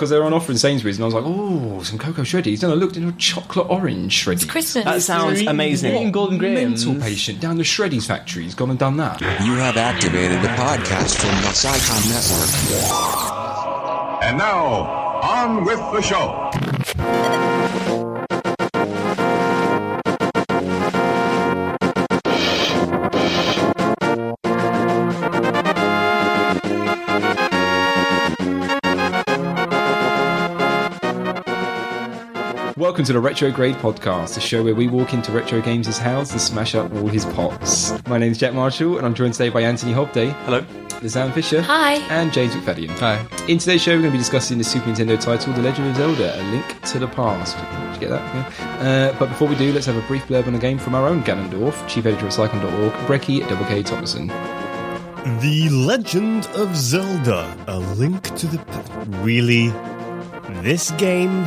Because they were on offer in Sainsbury's, and I was like, "Oh, some cocoa shreddies." Then I looked into a chocolate orange shreddies. It's Christmas. That sounds amazing. What Golden Grahams. mental patient down the shreddies factory has gone and done that. You have activated the podcast from the Psycom Network. And now, on with the show. Welcome to the Retrograde podcast, the show where we walk into Retro Games' house and smash up all his pots. My name's Jack Marshall, and I'm joined today by Anthony Hobday. Hello. Lysanne Fisher. Hi. And James MacFadyen. Hi. In today's show, we're going to be discussing the Super Nintendo title, The Legend of Zelda, A Link to the Past. Did you get that? Yeah. But before we do, let's have a brief blurb on the game from our own Ganondorf, chief editor of Psycom.org, Brecky K. Thomason. The Legend of Zelda, A Link to the Past. Really? This game?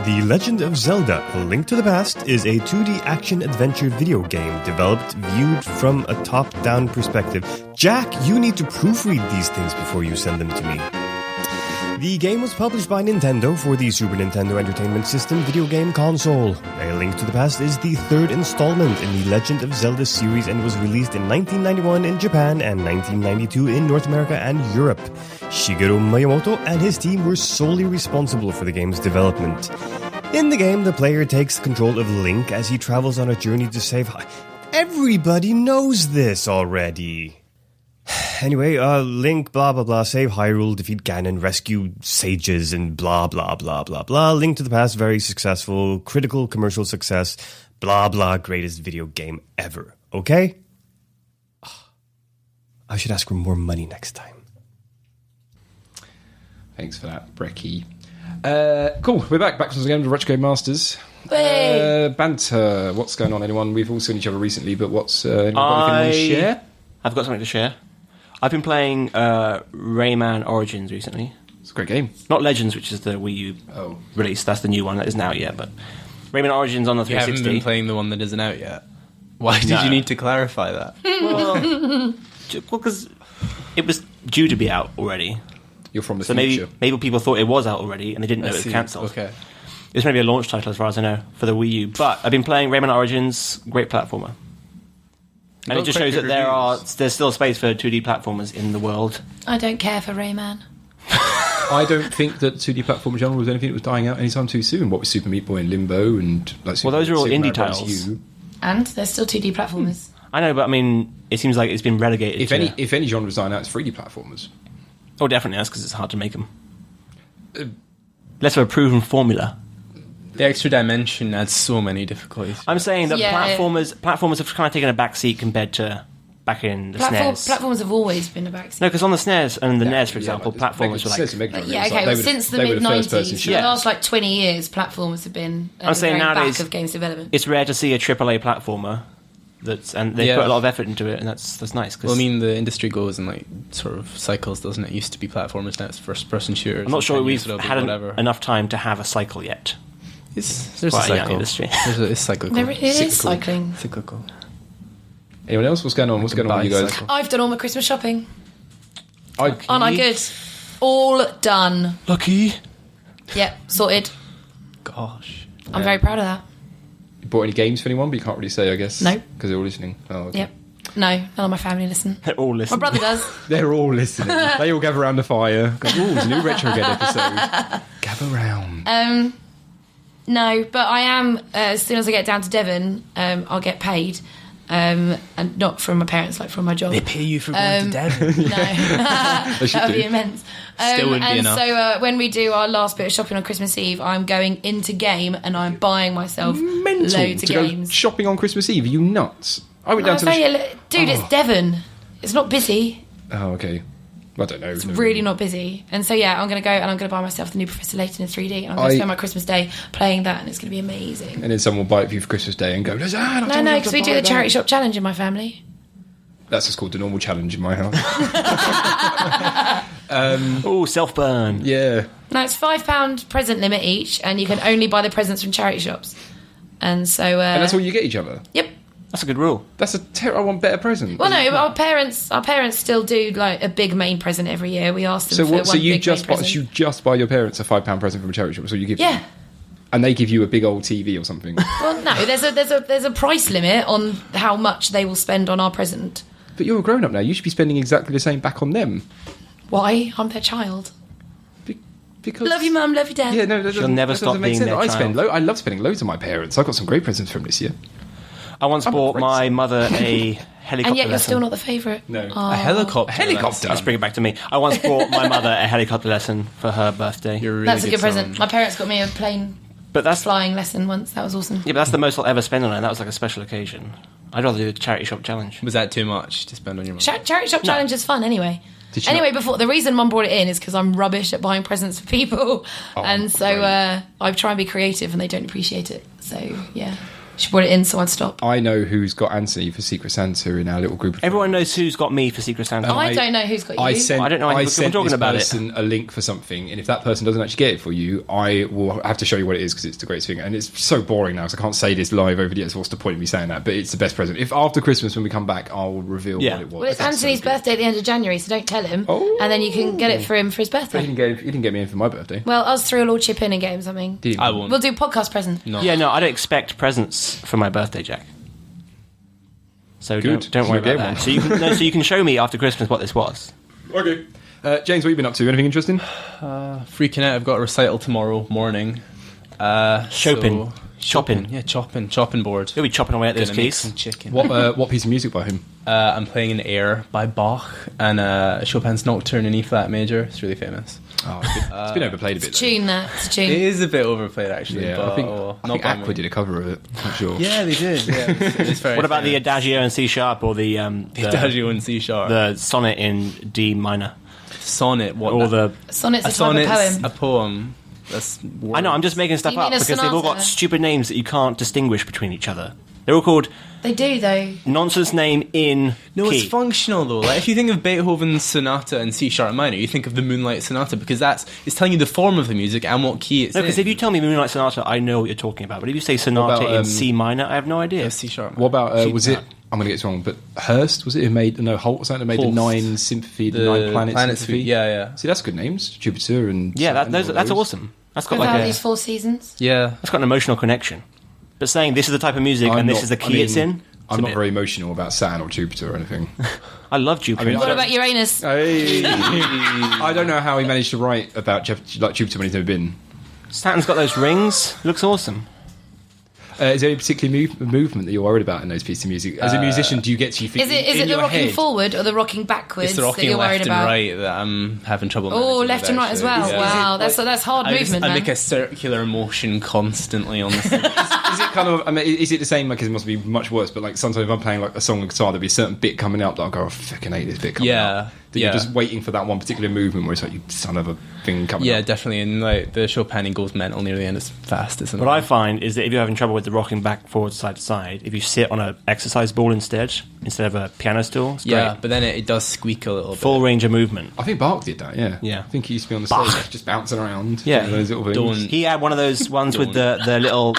The Legend of Zelda, A Link to the Past is a 2D action-adventure video game developed viewed from a top-down perspective. Jack, you need to proofread these things before you send them to me. The game was published by Nintendo for the Super Nintendo Entertainment System video game console. A Link to the Past is the third installment in the Legend of Zelda series and was released in 1991 in Japan and 1992 in North America and Europe. Shigeru Miyamoto and his team were solely responsible for the game's development. In the game, the player takes control of Link as he travels on a journey to save... Everybody knows this already. Anyway, Link, blah, blah, blah, save Hyrule, defeat Ganon, rescue sages, and blah, blah, blah, blah, blah. Link to the Past, very successful, critical commercial success, blah, blah, greatest video game ever. Okay? I should ask for more money next time. Thanks for that, Brecky. Cool, we're back from the game of Retro Game Masters. Hey. Banter, what's going on, anyone? We've all seen each other recently, but what's... anyone got anything to share? I've got something to share. I've been playing Rayman Origins recently. It's a great game. Not Legends, which is the Wii U release. That's the new one that isn't out yet. But Rayman Origins on the 360. You haven't been playing the one that isn't out yet. Why did you need to clarify that? Well, because it was due to be out already. You're from the so future. Maybe people thought it was out already and they didn't know it was cancelled. Okay. It's maybe a launch title as far as I know for the Wii U. But I've been playing Rayman Origins, great platformer. And it just shows that there's still space for 2D platformers in the world. I don't care for Rayman. I don't think that 2D platform genre was anything that was dying out anytime too soon. What with Super Meat Boy and Limbo and like well, those are all Super indie Mario Bros. titles. U. And there's still 2D platformers. I know, but I mean, it seems like it's been relegated. If any genre was dying out, it's 3D platformers. Oh, definitely. That's because it's hard to make them. Less of a proven formula. The extra dimension adds so many difficulties. I'm saying that platformers have kind of taken a back seat compared to back in the SNES. Platformers have always been a back seat. No, because on the SNES and the NES, for example, platformers were like... since the mid-90s, for the last 20 years, platformers have been I'm saying very nowadays, back of games development. It's rare to see a AAA platformer, and they put a lot of effort into it, and that's nice. Well, I mean, the industry goes in like sort of cycles, doesn't it? It used to be platformers, now it's first-person shooters. I'm not sure we've had enough time to have a cycle yet. There's a cycle. Industry. It's cyclical. It is cycling. Cyclical. Anyone else? What's going on? What's going on with you guys? I've done all my Christmas shopping. Aren't I good? All done. Lucky. Yep, sorted. Gosh. I'm very proud of that. You bought any games for anyone? But you can't really say, I guess. No. Because they're all listening. Oh, okay. Yep. No, none of my family listen. They're all listening. My brother does. They're all listening. They all gather around the fire. Go, ooh, it's a new Retrograde episode. Gather round. No, but I am, as soon as I get down to Devon, I'll get paid. And not from my parents, like from my job. They pay you for going to Devon? No. That would be immense. Still wouldn't be enough. So when we do our last bit of shopping on Christmas Eve, I'm going into game and I'm buying myself loads of games. Go shopping on Christmas Eve? Are you nuts? I went down to dude, it's Devon. It's not busy. Oh, okay. I don't know. It's really not busy. And so, yeah, I'm going to go and I'm going to buy myself the new Professor Layton in 3D. And I'm going to spend my Christmas day playing that, and it's going to be amazing. And then someone will buy it for you for Christmas Day and go, no, because we do the charity shop challenge in my family. That's just called the normal challenge in my house. Self-burn. Yeah. No, it's £5 present limit each, and you can only buy the presents from charity shops. And so... and that's all you get each other? Yep. That's a good rule. I want better present. Well, no, but our parents still do like a big main present every year. We ask them So for what? one So you big just main buy, present. you just buy your parents a £5 present from a charity shop? So you give Yeah. them, and they give you a big old TV or something. Well, no, there's a price limit on how much they will spend on our present. But you're a grown up now. You should be spending exactly the same back on them. Why? I'm their child. Because Love you, mum. Love you, dad. Yeah, no, that She'll doesn't- never that stop doesn't make being sense. their I spend. child. I love spending loads on my parents. I got some great presents from this year. I once bought crazy. my mother a helicopter And yet you're lesson. still not the favourite. No. A helicopter. Helicopter. Let's bring it back to me. I once bought my mother a helicopter lesson for her birthday. You're a really That's a good son. present. My parents got me a plane But that's flying lesson once. That was awesome. Yeah, but that's the most I'll ever spend on it. And that was like a special occasion. I'd rather do a charity shop challenge. Was that too much to spend on your mum? Charity shop challenge is fun anyway. Did she Anyway, not- before the reason Mum brought it in is because I'm rubbish at buying presents for people, and so I try and be creative, and they don't appreciate it. So yeah, she brought it in, so I'd stop. I know who's got Anthony for Secret Santa in our little group. Of Everyone knows who's got me for Secret Santa. I don't know who's got you. I sent. I don't know any people sent talking this about it. person a link for something, and if that person doesn't actually get it for you, I will have to show you what it is because it's the greatest thing. And it's so boring now, so I can't say this live over video. So what's the point of me saying that? But it's the best present. If after Christmas when we come back, I'll reveal Yeah. what it was. Well, it's That's Anthony's so good. birthday at the end of January, so don't tell him, Oh. and then you can get it for him for his But birthday. you didn't get me in for my birthday. Well, us three will all chip in and get him something. Did you? I won't. We'll do podcast present. No. Yeah, no, I don't expect presents for my birthday, Jack. So Good. don't worry You'll get about one. that. So you can show me after Christmas what this was. Okay. James, what have you been up to? Anything interesting? Freaking out. I've got a recital tomorrow morning. Chopping. Chopping. Yeah, chopping board. You'll be chopping away at those Gonna make keys. some chicken. What piece of music by him? I'm playing an air by Bach and Chopin's Nocturne in E flat major. It's really famous. Oh, it's been overplayed a bit. It's a tune, that. It's a It tune. is a bit overplayed actually. Yeah, but, I think not by Aqua me. did a cover of it. I'm not sure. Yeah, they did. Yeah, it's very What about the famous. Adagio in C sharp or the Adagio in C sharp? the sonnet in D minor? sonnet? What? Or the Sonnet's a a type sonnet's of poem. a poem. That's I know, I'm just making stuff You up mean a because they've all got sonata? stupid names that you can't distinguish between each other. They're all called They do, though. nonsense name in No, key. it's functional though. Like if you think of Beethoven's sonata in C sharp minor, you think of the Moonlight Sonata because it's telling you the form of the music and what key it's No, in. because if you tell me Moonlight Sonata, I know what you're talking about. But if you say sonata about, in C minor, I have no idea. C sharp. What about Cheap was it? that. I'm going to get this wrong, but Hurst was it who made Holt was that who made the Holst. 9 Symphony, the 9 Planets Planet Symphony? Suite, yeah. See, that's good names, Jupiter and Yeah, Saturn, all that's those. awesome. That's got like Vivaldi's a, Four Seasons. Yeah. that's got an emotional connection. But saying this is the type of music I'm and this not- is the I key mean, it's in. I'm not very emotional about Saturn or Jupiter or anything. I love Jupiter. mean, What about Uranus? Hey. I don't know how he managed to write about Jupiter when he's never been. Saturn's got those rings. Looks awesome. Is there any particular movement that you're worried about in those pieces of music? As a musician, do you get to think Is it in the your rocking head? forward or the rocking backwards It's the that rocking you're worried left and about? right that I'm having trouble Oh, managing left with, and right as actually. well. Yeah. Wow, that's hard movement, I man. make a circular motion constantly on the stage. Is it kind of? I mean, is it the same? Like, it must be much worse. But like, sometimes if I'm playing like a song on guitar, there'll be a certain bit coming up that I go, I fucking hate this bit coming up. That you're just waiting for that one particular movement where it's like, you son of a thing coming Yeah, up. definitely. And like the Chopin goes mental near the end as fast as What I find is that if you're having trouble with the rocking back, forward, side to side, if you sit on an exercise ball instead of a piano stool, it's Yeah, great. but then it does squeak a little Full bit. range of movement. I think Bach did that. Yeah. Yeah. I think he used to be on the Bach. stage just bouncing around. Yeah. doing those little things. Don't. He had one of those ones with the little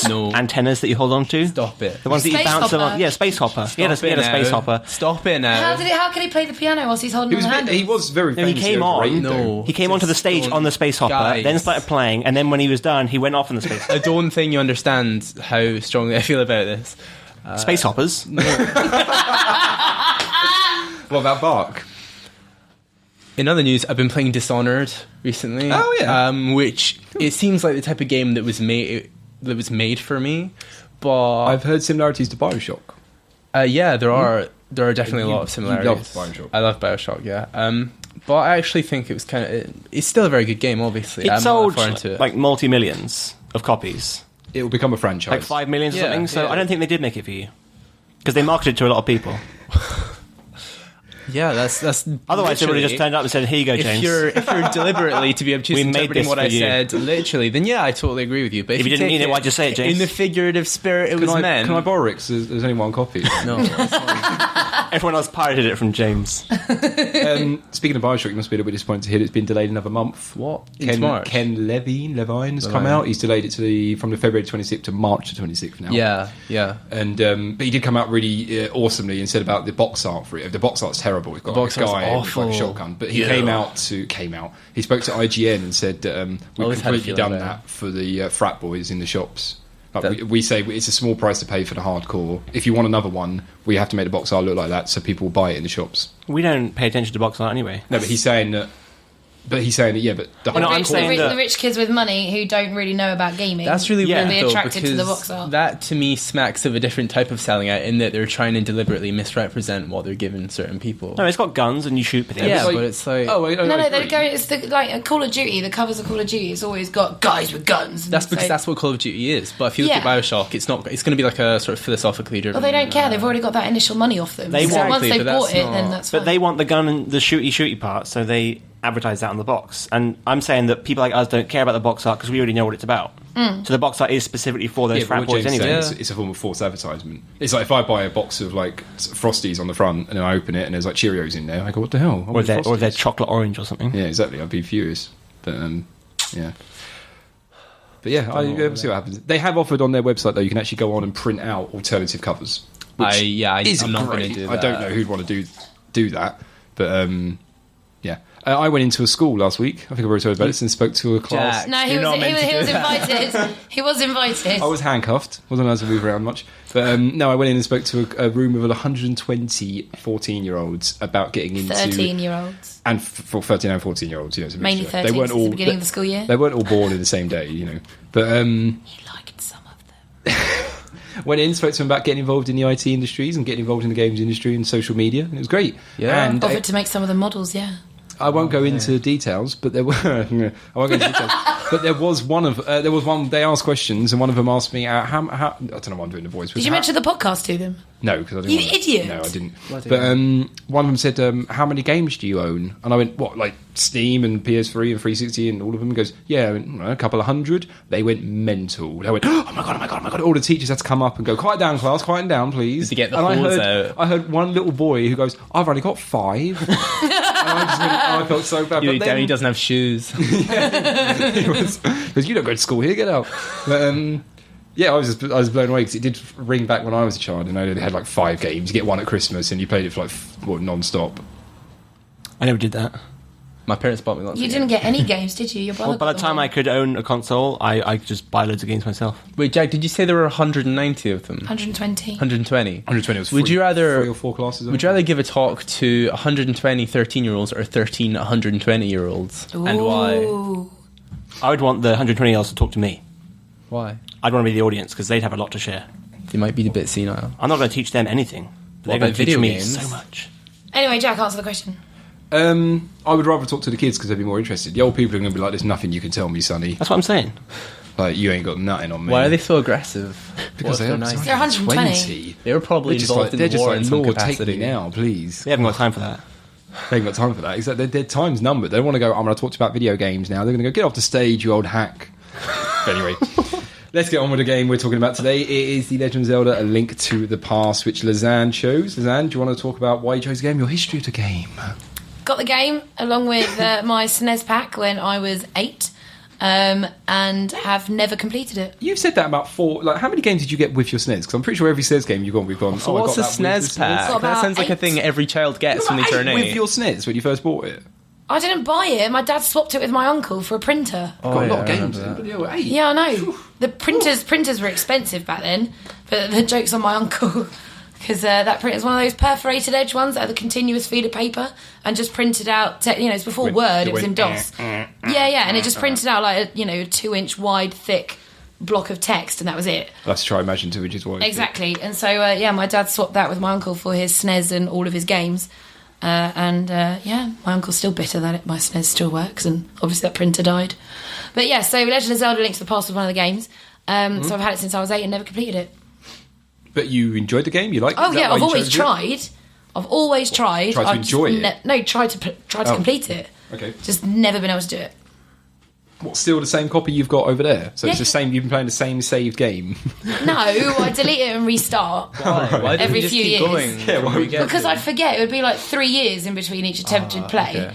No. antennas that you hold on to. Stop it. The ones that you Space bounce hopper. along. Yeah, space hopper. He had a space hopper. Stop it now. How can he play the piano whilst he's holding He was, on the handles? he was very No, he famous. came on. No. He came onto the stage Don't- on the space hopper, Guys. then started playing, and then when he was done, he went off on the space I don't think you understand how strongly I feel about this. space hoppers. What about Bach? In other news, I've been playing Dishonored recently. Oh, yeah. Which it seems like the type of game that was made for me. But I've heard similarities to Bioshock. yeah, there are definitely a lot of similarities. love BioShock. I love Bioshock, yeah. But I actually think it was it's still a very good game. Obviously, It I'm sold not far into it. like multi-millions of copies. It will become a franchise. Like 5 million or Yeah, something, so yeah. I don't think they did make it for you. Because they marketed it to a lot of people. Yeah, that's Otherwise, they would have just literally- turned up and said, here you go, James. If you're deliberately to be We obtuse made interpreting this what for I you. said literally, then yeah, I totally agree with you. But If you didn't take mean it, why'd you say it, James? In the figurative spirit it was meant. Can I borrow it? 'Cause there's only one copy. No, that's fine. Everyone else pirated it from James. Speaking of Bioshock, you must be a little bit disappointed to hear it's been delayed another month. What? Ken Levine has come out. He's delayed it from the February 26th to March the 26th now. Yeah. And but he did come out really awesomely and said about the box art for it. The box art's terrible. It's got The box a art's guy with like a awful. shotgun. But he came out. He spoke to IGN and said we've Always had a completely feeling done there. that for the frat boys in the shops. Like we say it's a small price to pay for the hardcore. If you want another one, we have to make the box art look like that so people will buy it in the shops. We don't pay attention to box art anyway. No, but he's saying that. But the no, I'm rich, saying that- the rich kids with money who don't really know about gaming. That's really Yeah. weird, Be though, attracted to the because box art. that, to me, smacks of a different type of selling out in that they're trying to deliberately misrepresent what they're giving certain people. No, it's got guns and you shoot things. Yeah, but it's like... Oh, No, they go. It's like Call of Duty. The covers of Call of Duty. It's always got guys with guns. That's because that's what Call of Duty is. But if you look Yeah. at Bioshock, it's not. It's going to be like a sort of philosophically driven... Well, they don't care. They've already got that initial money off them. They So want- once Exactly, they've but bought that's it, not- then that's fine. But they want the gun and the shooty part, so they advertise that on the box. And I'm saying that people like us don't care about the box art because we already know what it's about. So the box art is specifically for those frat boys anyway. It's a form of false advertisement. It's like if I buy a box of like Frosties on the front and then I open it and there's like Cheerios in there, I go, what the hell? I Or want they're Frosties. chocolate orange or something. Yeah, exactly. I'd be furious. But yeah. But yeah, we'll see what happens. They have offered on their website though you can actually go on and print out alternative covers. Which is I'm not going great. to do that. I don't know who'd want to do that, but yeah. I went into a school last week. I think I've already told you about this and spoke to a class. Jack. No, he You're not meant to was do that. invited. He was invited. I was handcuffed. Wasn't allowed to move around much. But no, I went in and spoke to a room of 120 14-year-olds about getting into... 13-year-olds. And for 13 and 14-year-olds, it's a Mainly mixture. 13 since the beginning of the school year. They weren't all born in the same day, But You liked some of them. went in, spoke to them about getting involved in the IT industries and getting involved in the games industry and social media. And it was great. Yeah. And Offered to make some of the models, yeah. I won't go into details, but there were. I won't go into details. But there was one. They asked questions, and one of them asked me, "How?" I don't know why I'm doing the voice. Did you mention the podcast to them? No, because I didn't. You idiot. No, I didn't. Bloody But one of them said, "How many games do you own?" And I went, "What, like Steam and PS3 and 360 and all of them?" He goes, "Yeah, I went, a couple of hundred." They went mental. They went, "Oh my god!" All the teachers had to come up and go, "Quiet down, class. Quiet down, please." To get the and holes I heard one little boy who goes, "I've only got 5." And I just went, I felt so bad. But then, He doesn't have shoes. because you don't go to school here, get out. But yeah, I was blown away because it did ring back when I was a child, and I know they had like 5 games. You get one at Christmas, and you played it for like non-stop. I never did that. My parents bought me lots You of didn't games. get any games, did you? Your brother Well, by the got time them I could own a console, I could just buy loads of games myself. Wait, Jack, did you say there were 190 of them? 120. 120. 120 was Would you rather 3 or 4 classes? Would you rather give a talk to 120 13-year-olds or 13 120-year-olds? And why? Ooh. I would want the 120-year-olds to talk to me. Why? I'd want to be the audience because they'd have a lot to share. They might be a bit senile. I'm not going to teach them anything. But What they're going about to teach video me games? so much. Anyway, Jack, answer the question. I would rather talk to the kids because they'd be more interested. The old people are going to be like, "There's nothing you can tell me, sonny. That's what I'm saying. Like you ain't got nothing on me." Why are they so aggressive? Because What's they're so nice? They're 120. They were probably They're just involved like, they're in just war like, in some "Lord, take capacity. me now, please." They haven't got time for that. They ain't got time for that. Exactly. Their time's numbered. They don't want to go, "I'm going to talk to you about video games now." They're going to go, "Get off the stage, you old hack." Anyway, let's get on with the game we're talking about today. It is The Legend of Zelda: A Link to the Past, which Lysanne chose. Lysanne, do you want to talk about why you chose the game, your history of the game? Got the game along with my SNES pack when I was 8, and have never completed it. You've said that about 4. Like, how many games did you get with your SNES? Because I'm pretty sure every SNES game we've gone. So I what's a got that with SNES the pack? Got That about sounds like a 8. thing every child gets when they turn 8. With your SNES when you first bought it. I didn't buy it. My dad swapped it with my uncle for a printer. Got a lot of yeah, I games. remember In, but 8. Yeah, I know. The printers were expensive back then, but the joke's on my uncle. Because that printer is one of those perforated edge ones that are the continuous feed of paper and just printed out, it's before Word, it was in DOS. Yeah, and it just printed out like a 2-inch wide, thick block of text, and that was it. Let's try Imagine 2 inches wide. Exactly. And so, my dad swapped that with my uncle for his SNES and all of his games. My uncle's still bitter that my SNES still works, and obviously that printer died. But yeah, so Legend of Zelda: Link to the Past was one of the games. So I've had it since I was 8 and never completed it. But you enjoyed the game? You liked it? Oh Is that yeah, why I've you always chose it? tried. I've always tried. Tried to enjoy it? No, tried to complete it. Okay. Just never been able to do it. What, still the same copy you've got over there? So it's Yeah. the same. You've been playing the same saved game. No, I delete it and restart. Why Every didn't you just few keep years. going? Yeah, before you get Because to- I'd forget. It would be like 3 years in between each attempted play. okay.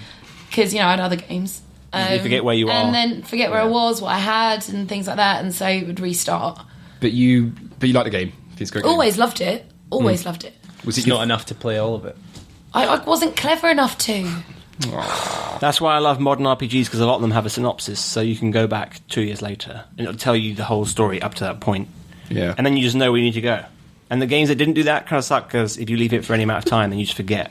Because, I had other games. You forget where you are. And then forget where I was, what I had, and things like that. And so it would restart. But you like the game. It's a great game. Always loved it. Always loved it. Was It's it not enough to play all of it. I wasn't clever enough to. That's why I love modern RPGs, because a lot of them have a synopsis, so you can go back 2 years later and it'll tell you the whole story up to that point. Yeah. And then you just know where you need to go. And the games that didn't do that kind of suck, because if you leave it for any amount of time, then you just forget.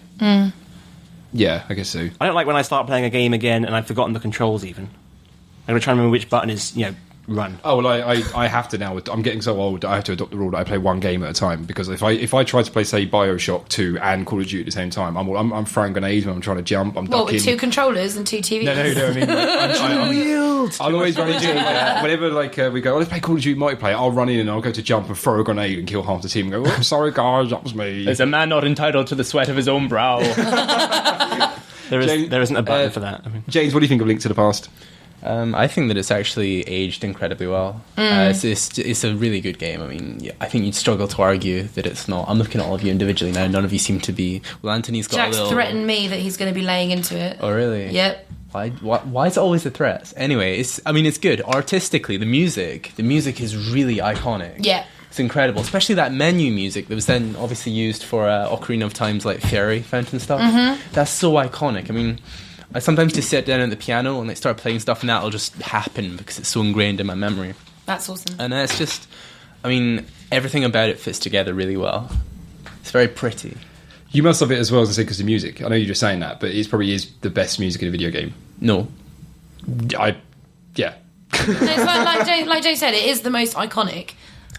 Yeah, I guess so. I don't like when I start playing a game again and I've forgotten the controls even. I'm going to try and remember which button is, run. Oh, well, I have to now. I'm getting so old, I have to adopt the rule that I play one game at a time, because if I try to play, say, Bioshock 2 and Call of Duty at the same time, I'm throwing grenades when I'm trying to jump, I'm Well, ducking. with 2 controllers and 2 TVs. No, I mean, I'll always run into whenever we go, let's play Call of Duty multiplayer. I'll run in and I'll go to jump and throw a grenade and kill half the team and go, oh, sorry guys, that was me. There's a man not entitled to the sweat of his own brow. There James, isn't a button for that. I mean, James, what do you think of Link to the Past? I think that it's actually aged incredibly well. It's a really good game. I mean, I think you'd struggle to argue that it's not. I'm looking at all of you individually now. None of you seem to be. Well, Anthony's got Jack's a little. threatened me that he's going to be laying into it. Oh, really? Yep. Why is it always a threat? Anyway, it's good. Artistically, the music is really iconic. Yeah. It's incredible, especially that menu music that was then obviously used for Ocarina of Time's like fairy fountain stuff. That's so iconic. I mean, I sometimes just sit down at the piano and like start playing stuff, and that'll just happen because it's so ingrained in my memory. That's awesome. And it's just, I mean, everything about it fits together really well. It's very pretty. You must love it as well as I say because of music. I know you're just saying that, but it probably is the best music in a video game. No. Yeah. No, it's like Jay said, it is the most iconic.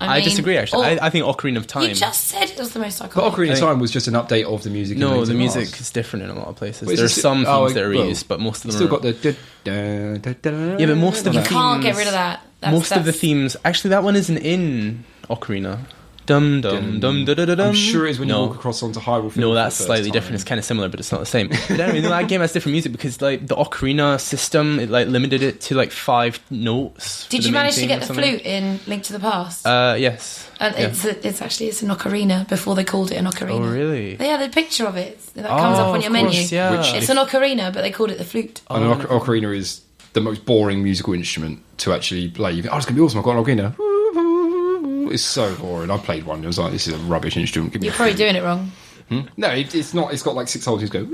I mean, disagree, actually. I think Ocarina of Time... You just said it was the most iconic. But Ocarina of Time was just an update of the music. No, in the Link to music Past. is different in a lot of places. Well, There's some themes that are well, reused, but most of them still are... got the... Yeah, but most of the You themes... can't get rid of that. Most of the themes... Actually, that one isn't in Ocarina. Dum dum dum da da da dum. I'm sure it is when you walk across onto Hyrule Field. No, for that's the first slightly time. different. It's kind of similar, but it's not the same. But anyway, that game has different music because like the Ocarina system, it like limited it to like 5 notes. Did for you the main manage to theme get or the something. flute in Link to the Past? Yes. And Yeah. it's an ocarina before they called it an ocarina. Oh, really? They had a picture of it that comes up on your of menu. course, yeah. Which- It's an ocarina, but they called it the flute. And an ocarina is the most boring musical instrument to actually play. You go, it's going to be awesome, I've got an ocarina. It's so boring. I played one, it was like, this is a rubbish instrument. Give me You're a probably flute. doing it wrong. No, it's not. It's got like 6 holes. You go.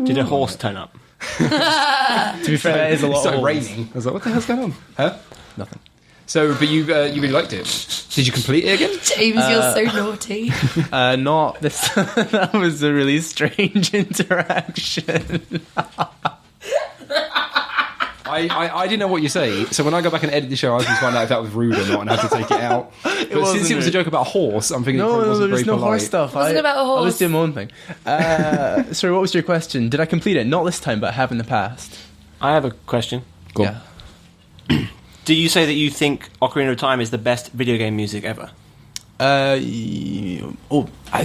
did a horse turn up? To be fair, that is a It lot started of raining. I was like, what the hell's going on? Huh? Nothing. So, but you really liked it. Did you complete it again? James, you're so naughty. Not this. That was a really strange interaction. I didn't know what you say, so when I go back and edit the show, I can find out if that was rude or not and have to take it out. But since wasn't it was a rude. joke about a horse, I'm thinking it probably No, wasn't there's very no polite. horse stuff. Wasn't about a I was horse. doing my own thing. Sorry, what was your question? Did I complete it? Not this time, but I have in the past. I have a question. Go on. Yeah. Do you say that you think Ocarina of Time is the best video game music ever? I'd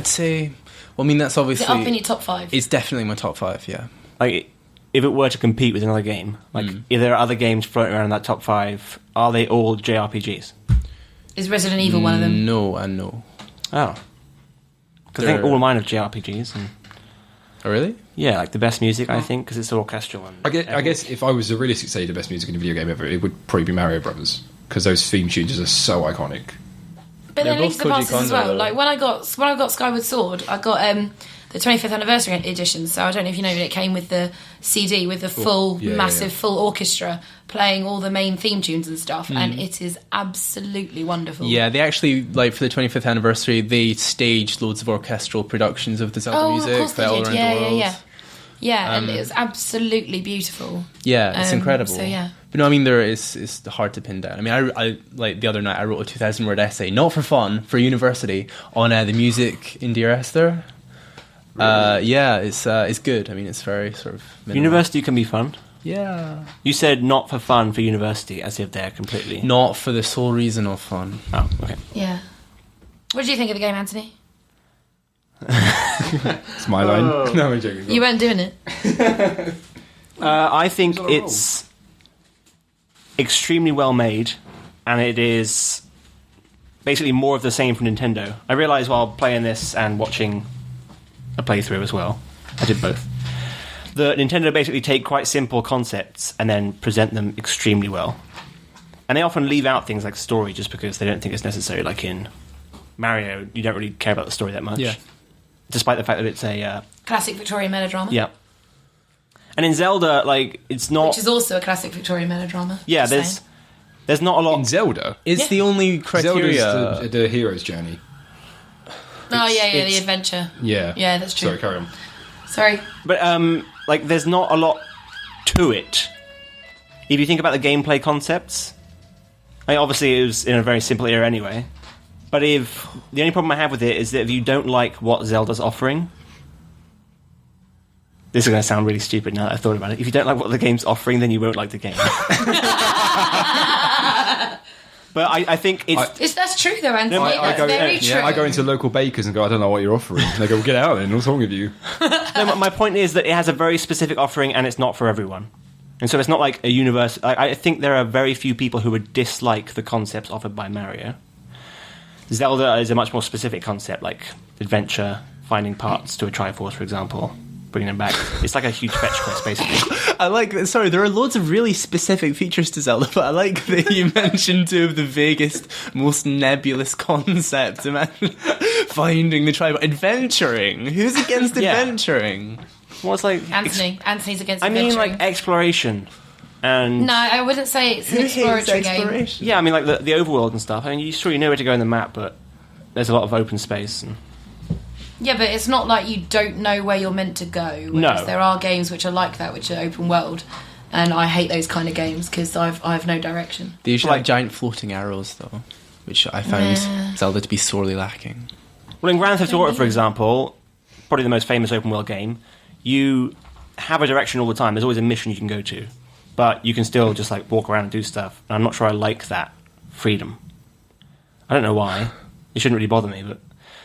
say. Well, I mean, that's Is obviously. it up in your top 5? It's definitely my top 5. Yeah. Like, if it were to compete with another game, like, if there are other games floating around in that top 5, are they all JRPGs? Is Resident Evil one of them? No and no. Oh. Because I think all mine are JRPGs. And, Oh, really? yeah, like the best music, I think, because it's orchestral. And I guess if I was to realistically say the best music in a video game ever, it would probably be Mario Brothers because those theme tunes are so iconic. But They're then Link to both the Koji Past as Kondo, well. though. Like when I got Skyward Sword, I got the 25th anniversary edition. So I don't know if you know, but it came with the CD with the full, massive, full orchestra playing all the main theme tunes and stuff, and it is absolutely wonderful. Yeah, they actually, like, for the 25th anniversary, they staged loads of orchestral productions of the Zelda Oh, music of course they all did. around Yeah, the world. yeah, and it was absolutely beautiful. Yeah, it's incredible. So yeah. But no, I mean, it's hard to pin down. I mean, I like the other night I wrote a 2,000-word essay, not for fun, for university, on the music in Dear Esther. Yeah, it's good. I mean, it's very sort of minimal. University can be fun. Yeah, You said not for fun for university, as if they're completely... not for the sole reason of fun. Oh, okay. Yeah. What did you think of the game, Anthony? It's my line. No, I'm joking. You weren't doing it. I think it's extremely well made, and it is basically more of the same from Nintendo. I realised while playing this and watching a playthrough as well, I did both, that Nintendo basically take quite simple concepts and then present them extremely well. And they often leave out things like story just because they don't think it's necessary. Like in Mario, you don't really care about the story that much. Yeah. Despite the fact that it's a... Classic Victorian melodrama. yeah. And in Zelda, like, it's not... Which is also a classic Victorian melodrama. Yeah, just saying. there's not a lot... In Zelda? Is the only criteria... Zelda's the hero's journey. Oh, yeah, the it's- adventure. Yeah. Yeah, that's true. Sorry, carry on. Sorry. But, like, there's not a lot to it. If you think about the gameplay concepts... I mean, obviously, it was in a very simple era anyway. But if... The only problem I have with it is that if you don't like what Zelda's offering... This is going to sound really stupid now that I've thought about it. If you don't like what the game's offering, then you won't like the game. But I think it's... That's true, though, Anthony. No, That's very true. I go into local bakers and go, I don't know what you're offering. And they go, well, get out then. What's wrong with you? No, my point is that it has a very specific offering and it's not for everyone. And so it's not like a universe... I think there are very few people who would dislike the concepts offered by Mario. Zelda is a much more specific concept, like adventure, finding parts to a Triforce, for example, bringing them back. It's like a huge fetch quest, basically. I like that. Sorry, there are loads of really specific features to Zelda, but I like that you mentioned two of the vaguest, most nebulous concepts. Imagine finding the tribe, adventuring. Who's against adventuring? Well, it's like... Anthony's against I mean, adventuring. like, exploration. And... No, I wouldn't say it's an Who hates exploratory game. exploration? Yeah, I mean, like, the overworld and stuff. I mean, you know where to go in the map, but there's a lot of open space. And... Yeah, but it's not like you don't know where you're meant to go. Whereas there are games which are like that, which are open world. And I hate those kind of games because I have no direction. They usually Like- have giant floating arrows, though, which I found Zelda to be sorely lacking. Well, in Grand Theft Auto, for example, probably the most famous open world game, you have a direction all the time. There's always a mission you can go to. But you can still just, like, walk around and do stuff. And I'm not sure I like that freedom. I don't know why. It shouldn't really bother me, but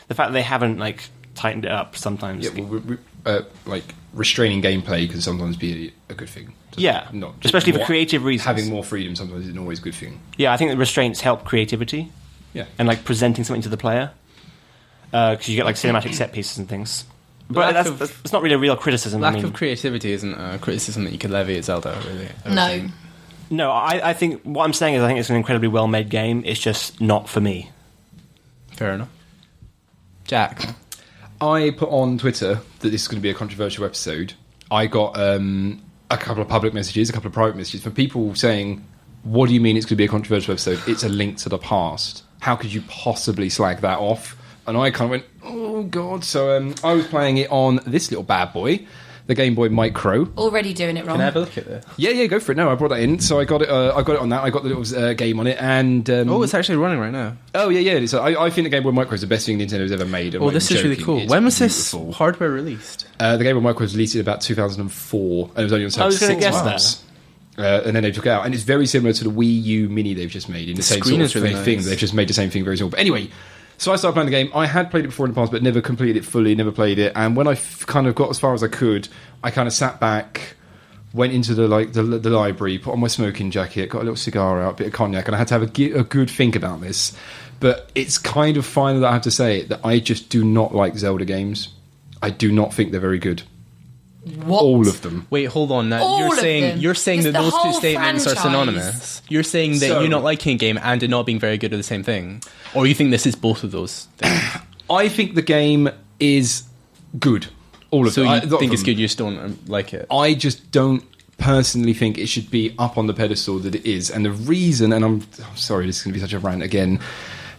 the fact that they haven't, like, tightened it up sometimes... Yeah, well, like, restraining gameplay can sometimes be a good thing. Yeah, Not especially for more- creative reasons. Having more freedom sometimes isn't always a good thing. Yeah, I think the restraints help creativity. Yeah. And, like, presenting something to the player. Because you get, like, cinematic set pieces and things. But that's not really a real criticism. Lack I mean, of creativity isn't a criticism that you could levy at Zelda, really. No. No, I think what I'm saying is I think it's an incredibly well-made game. It's just not for me. Fair enough. Jack. I put on Twitter that this is going to be a controversial episode. I got a couple of public messages, a couple of private messages from people saying, what do you mean it's going to be a controversial episode? It's a link to the past. How could you possibly slag that off? And I kind of went, oh, God. So I was playing it on this little bad boy, the Game Boy Micro. Already doing it wrong. Can I have a look at this? Yeah, go for it. No, I brought that in. So I got it on that. I got the little game on it. And It's actually running right now. oh, yeah. So I think the Game Boy Micro is the best thing Nintendo's ever made. Oh, this is really cool. It's When was this beautiful. hardware released? The Game Boy Micro was released in about 2004, and it was only on sale I was for gonna 6 guess months. And then they took it out, and it's very similar to the Wii U Mini they've just made in the same screen sort is of really thing. nice. They've just made the same thing very small. But anyway, so I started playing the game. I had played it before in the past, but never completed it fully. Never played it, and when I kind of got as far as I could, I kind of sat back, went into the library, put on my smoking jacket, got a little cigar out, a bit of cognac, and I had to have a good think about this. But it's kind of final that I have to say that I just do not like Zelda games. I do not think they're very good. What? All of them. Wait, hold on. Now All you're of saying them. you're saying It's that the those two whole statements are franchise. synonymous. You're saying that So- you not liking a game and it not being very good are the same thing, or you think this is both of those things? I think the game is good. All of So them. you A lot think of it's them. good, you just don't like it. I just don't personally think it should be up on the pedestal that it is. And the reason, and I'm sorry, this is going to be such a rant again.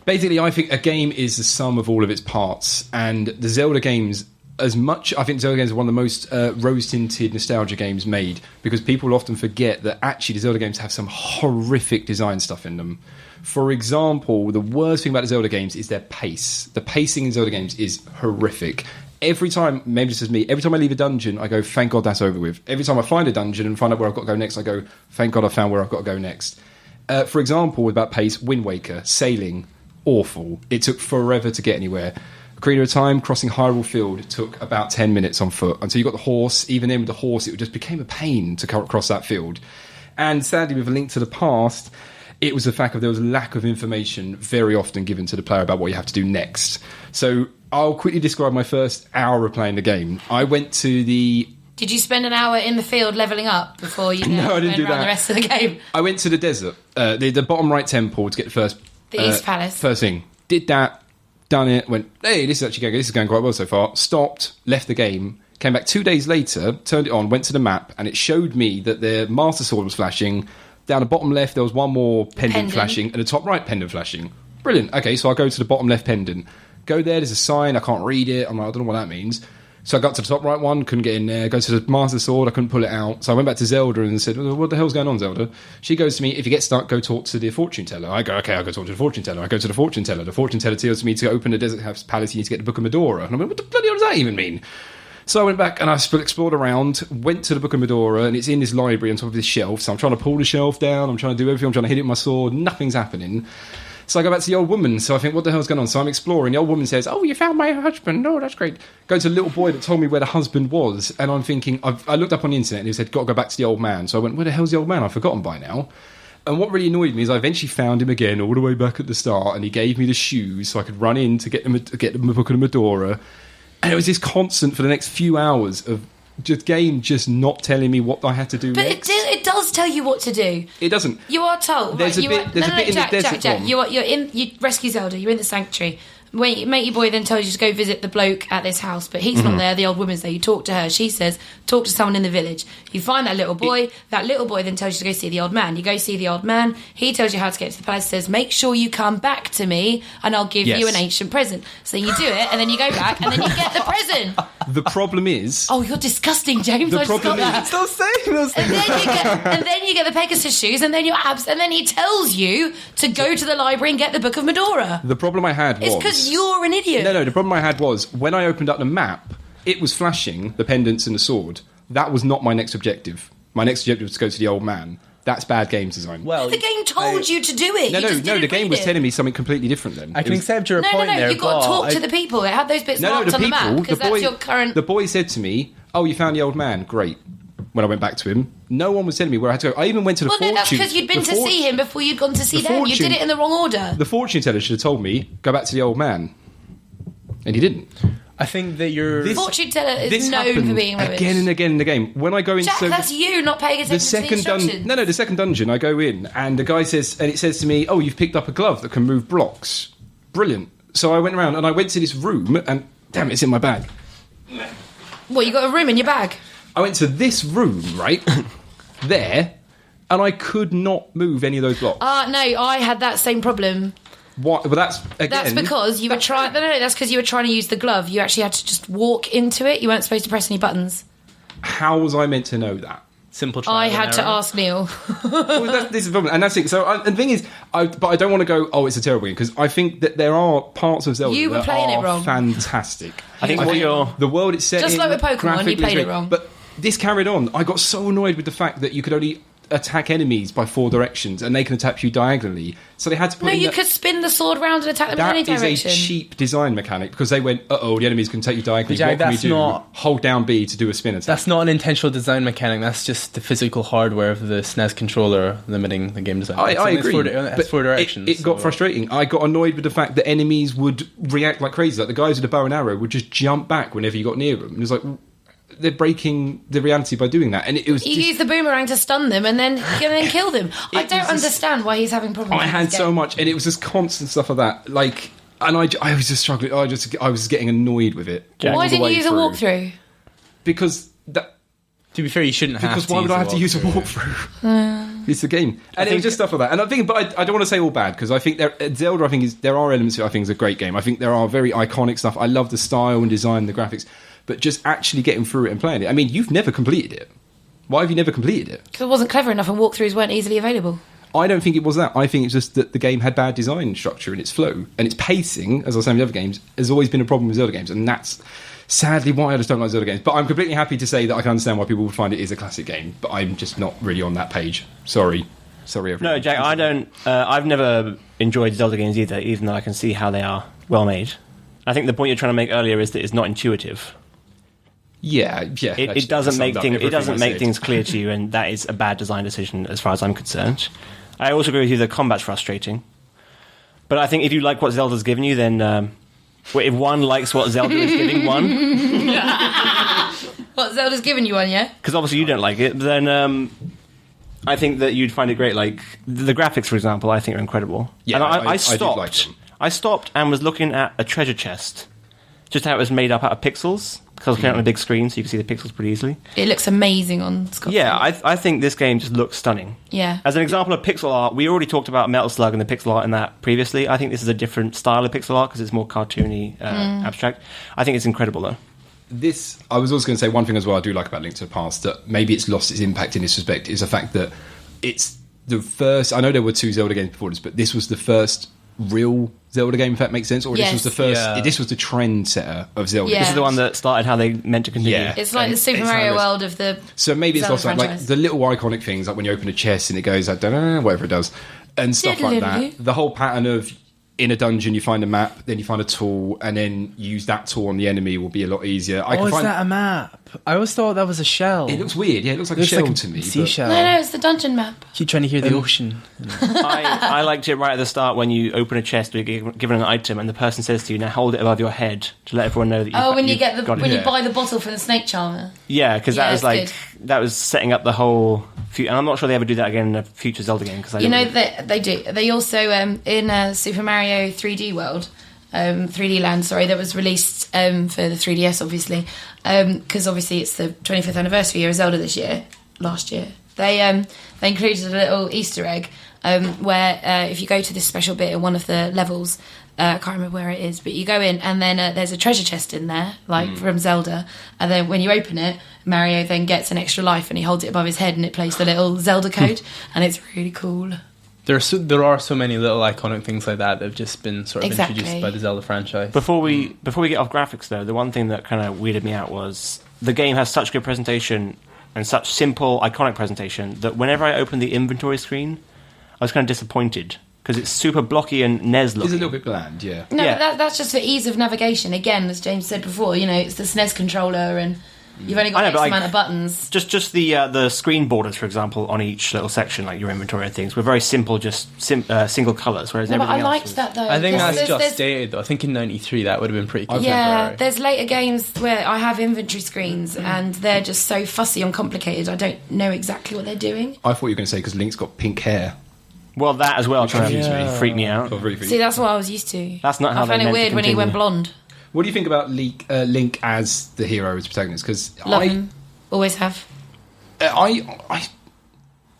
Basically, I think a game is the sum of all of its parts. And the Zelda games, I think Zelda games are one of the most rose-tinted nostalgia games made, because people often forget that actually the Zelda games have some horrific design stuff in them. For example, the worst thing about the Zelda games is their pace. The pacing in Zelda games is horrific. Every time, maybe this is me, every time I leave a dungeon, I go, thank God that's over with. Every time I find a dungeon and find out where I've got to go next, I go, thank God I found where I've got to go next. For example, about pace, Wind Waker, sailing, awful. It took forever to get anywhere. Ocarina of Time, crossing Hyrule Field took about 10 minutes on foot until you got the horse. Even then with the horse, it just became a pain to cross that field. And sadly, with A Link to the Past, it was the fact that there was a lack of information very often given to the player about what you have to do next. So I'll quickly describe my first hour of playing the game. I went to the... Did you spend an hour in the field levelling up before you No, I didn't do went around that. the rest of the game? I went to the desert, the bottom right temple to get the first... The East Palace. First thing. Did that, done it, went, hey, this is going quite well so far. Stopped, left the game, came back 2 days later, turned it on, went to the map, and it showed me that the Master Sword was flashing. Down the bottom left, there was one more pendant flashing, and the top right pendant flashing. Brilliant. Okay, so I go to the bottom left pendant. Go there, there's a sign, I can't read it. I'm like, I don't know what that means. So I got to the top right one, couldn't get in there. Go to the Master Sword, I couldn't pull it out. So I went back to Zelda and said, well, what the hell's going on, Zelda? She goes to me, if you get stuck, go talk to the fortune teller. I go, okay, I'll go talk to the fortune teller. I go to the fortune teller. The fortune teller tells me to open the Desert House Palace, you need to get the Book of Medora. And I'm like, what the bloody hell does that even mean? So I went back and I explored around, went to the Book of Medora, and it's in this library on top of this shelf. So I'm trying to pull the shelf down, I'm trying to do everything, I'm trying to hit it with my sword, nothing's happening. So I go back to the old woman, so I think, what the hell's going on? So I'm exploring, the old woman says, oh, you found my husband, oh, that's great. Go to the little boy that told me where the husband was, and I'm thinking, I looked up on the internet and it said, got to go back to the old man. So I went, where the hell's the old man? I've forgotten by now. And what really annoyed me is I eventually found him again all the way back at the start, and he gave me the shoes so I could run in to get the Book of Medora. And it was this constant for the next few hours of game just not telling me what I had to do next. But it does tell you what to do. It doesn't. You are told. There's right, a bit in the desert. Jack, you rescue Zelda. You're in the sanctuary. Matey boy then tells you to go visit the bloke at this house, but he's not there. The old woman's there. You talk to her. She says, talk to someone in the village. You find that little boy. That little boy then tells you to go see the old man. You go see the old man. He tells you how to get to the palace. Says, make sure you come back to me, and I'll give you an ancient present. So you do it, and then you go back, and then you get the present. The problem is... Oh, you're disgusting, James. The I just problem got that. is... Stop saying those things. And then you get the Pegasus shoes, and then your abs, and then he tells you to go to the library and get the Book of Medora. The problem I had was... It's because you're an idiot. No, the problem I had was, when I opened up the map, it was flashing the pendants and the sword. That was not my next objective. My next objective was to go to the old man. That's bad game design. Well, the game told you to do it. No, the game was telling me something completely different then. I can accept your point there. You've got to talk to the people. It had those bits marked on the map, because that's your current... The boy said to me, oh, you found the old man. Great. When I went back to him, no one was telling me where I had to go. I even went to the fortune... Well, no, that's because you'd been to see him before you'd gone to see them. You did it in the wrong order. The fortune teller should have told me, go back to the old man. And he didn't. I think that your fortune teller is known for being rubbish. Again and again in the game. When I go in, Jack, that's you not paying attention to the instructions. The second dungeon, I go in, and the guy says, and it says to me, "Oh, you've picked up a glove that can move blocks. Brilliant." So I went around and I went to this room, and damn, it's in my bag. What, you got a room in your bag? I went to this room, right there, and I could not move any of those blocks. No, I had that same problem. What? But that's again. That's because you were trying. No, that's because you were trying to use the glove. You actually had to just walk into it. You weren't supposed to press any buttons. How was I meant to know that? Simple trial I and had to error. ask Neil. Well, this is the problem, and that's it. So, and the thing is, but I don't want to go. Oh, it's a terrible game, because I think that there are parts of Zelda You were that playing it are wrong. fantastic. I think the world it's set Just in, like with Pokemon, you graphically played it's it wrong. But this carried on. I got so annoyed with the fact that you could only attack enemies by 4 directions, and they can attack you diagonally. So they had to put. No, in you could spin the sword round and attack them in any That direction. is a cheap design mechanic, because they went, uh-oh, the enemies can take you diagonally. Jack, What can we that's do? not- Hold down B to do a spin attack. That's not an intentional design mechanic. That's just the physical hardware of the SNES controller limiting the game design. I agree. That's 4 directions. It got frustrating. I got annoyed with the fact that enemies would react like crazy. Like the guys with the bow and arrow would just jump back whenever you got near them. And it was like, they're breaking the reality by doing that. And it was You just, use the boomerang to stun them and then kill them. I It don't was just- understand why he's having problems. I with had this so game. much, and it was just constant stuff of that. Like, and I was just struggling. I was getting annoyed with it. Why all the didn't way you use a through. walkthrough? Because that. To be fair, you shouldn't have Because to why would I have to use a walkthrough. walkthrough? It's a game, and it was just stuff like that. And I think, but I don't want to say all bad, because I think Zelda. I think there are elements of it I think is a great game. I think there are very iconic stuff. I love the style and design, the graphics, but just actually getting through it and playing it. I mean, you've never completed it. Why have you never completed it? Because it wasn't clever enough and walkthroughs weren't easily available. I don't think it was that. I think it's just that the game had bad design structure in its flow, and its pacing, as I was saying with other games, has always been a problem with Zelda games, and that's sadly why I just don't like Zelda games. But I'm completely happy to say that I can understand why people would find it is a classic game, but I'm just not really on that page. Sorry, everyone. No, Jack, I don't. I've never enjoyed Zelda games either, even though I can see how they are well made. I think the point you're trying to make earlier is that it's not intuitive. Yeah. It doesn't make things clear to you, and that is a bad design decision as far as I'm concerned. I also agree with you. The combat's frustrating, but I think if you like what Zelda's given you, then if one likes what Zelda is giving one, What, Zelda's given you one, yeah? because obviously you don't like it, then I think that you'd find it great. Like the graphics, for example, I think are incredible. Yeah, and I did like stopped. them. I stopped and was looking at a treasure chest, just how it was made up out of pixels. Because I was playing on a big screen, so you can see the pixels pretty easily. It looks amazing on Scott. Yeah, I think this game just looks stunning. Yeah. As an example of pixel art, we already talked about Metal Slug and the pixel art in that previously. I think this is a different style of pixel art because it's more cartoony, abstract. I think it's incredible, though. I was also going to say one thing as well I do like about Link to the Past, that maybe it's lost its impact in this respect, is the fact that it's the first... I know there were 2 Zelda games before this, but this was the first real Zelda game, if that makes sense. Or Yes. this was the first... Yeah. This was the trend setter of Zelda. Yeah. This is the one that started how they meant to continue. Yeah. It's like the Super It's Mario how it is. World of the So maybe it's Zelda lost like franchise. the little iconic things, like when you open a chest and it goes, I don't know, whatever it does, and stuff like that. Diddle-diddle-doo. The whole pattern of in a dungeon you find a map, then you find a tool, and then use that tool on the enemy will be a lot easier. Is that a map? I always thought that was a shell. It looks weird. Yeah, it looks like It looks a shell like a to me. but- seashell. No, it's the dungeon map. Keep trying to hear the ocean. I liked it right at the start when you open a chest, you're given an item, and the person says to you, now hold it above your head to let everyone know that you've When you you've got it. you buy the bottle from the snake charmer. Yeah, because Yeah, that was it's like good. that was setting up the whole. And I'm not sure they ever do that again in a future Zelda game. Because You know that they do. They also in Super Mario 3D World, 3D Land. Sorry, that was released for the 3DS, obviously, because obviously it's the 25th anniversary year of Zelda last year. They included a little Easter egg where if you go to this special bit in one of the levels. I can't remember where it is, but you go in and then there's a treasure chest in there, like from Zelda. And then when you open it, Mario then gets an extra life and he holds it above his head and it plays the little Zelda code. And it's really cool. There are so many little iconic things like that that have just been sort of introduced by the Zelda franchise. Before we get off graphics, though, the one thing that kind of weirded me out was the game has such good presentation and such simple, iconic presentation that whenever I opened the inventory screen, I was kind of disappointed. Because it's super blocky and NES looking. It's a little bit bland, yeah. No, Yeah. but that's just for ease of navigation. Again, as James said before, it's the SNES controller and you've only got I know, X but, like, amount of buttons. Just the screen borders, for example, on each little section, like your inventory and things, were very simple, just single colours, whereas No, but everything I else liked was... that though. I think 'cause that's just there's- dated though. I think in '93 that would have been pretty Yeah, contemporary. there's later games where I have inventory screens and they're just so fussy and complicated. I don't know exactly what they're doing. I thought you were going to say because Link's got pink hair. Well, that as well kind confused of me. freaked me out. Oh, really freaky. See, that's what I was used to. That's not how I found they it meant to weird when he went continue. blonde. What do you think about Link as the hero, as the protagonist? Because Love him. Always have.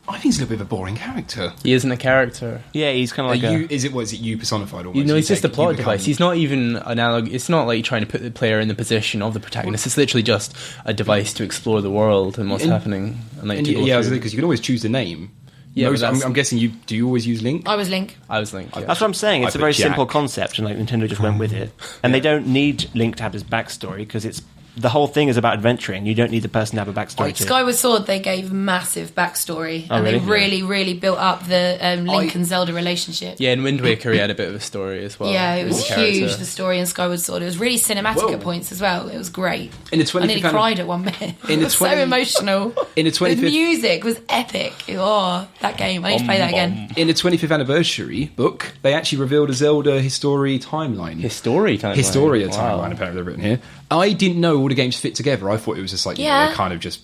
I think he's a little bit of a boring character. He isn't a character. Yeah, he's kind of like Is it you personified almost? He's just a plot become- device. He's not even analog. It's not like trying to put the player in the position of the protagonist. It's literally just a device to explore the world and what's happening. And like, to go through. because you can always choose the name. Yeah, but I'm that's- guessing do you always use Link? I was Link. I was Link. Yeah. That's what I'm saying. It's I a very put Jack. simple concept, and like Nintendo just went with it. And they don't need Link to have his backstory because it's the whole thing is about adventuring. You don't need the person to have a backstory. Like to Skyward Sword, they gave massive backstory, Oh, and they really? really built up the Link and Zelda relationship. Yeah, in Wind Waker he had a bit of a story as well. Yeah, it was as a character. huge. The story in Skyward Sword. It was really cinematic Whoa. at points as well. It was great. In the 25th I nearly cried at one bit. In It the was so 20 emotional. In the The 25th music was epic. Oh, that game! I need to play that again. in the 25th anniversary book, they actually revealed a Zelda History timeline. Historia timeline. Historia Wow. timeline, apparently they've written here. I didn't know all the games fit together. I thought it was just like, Yeah. they kind of just,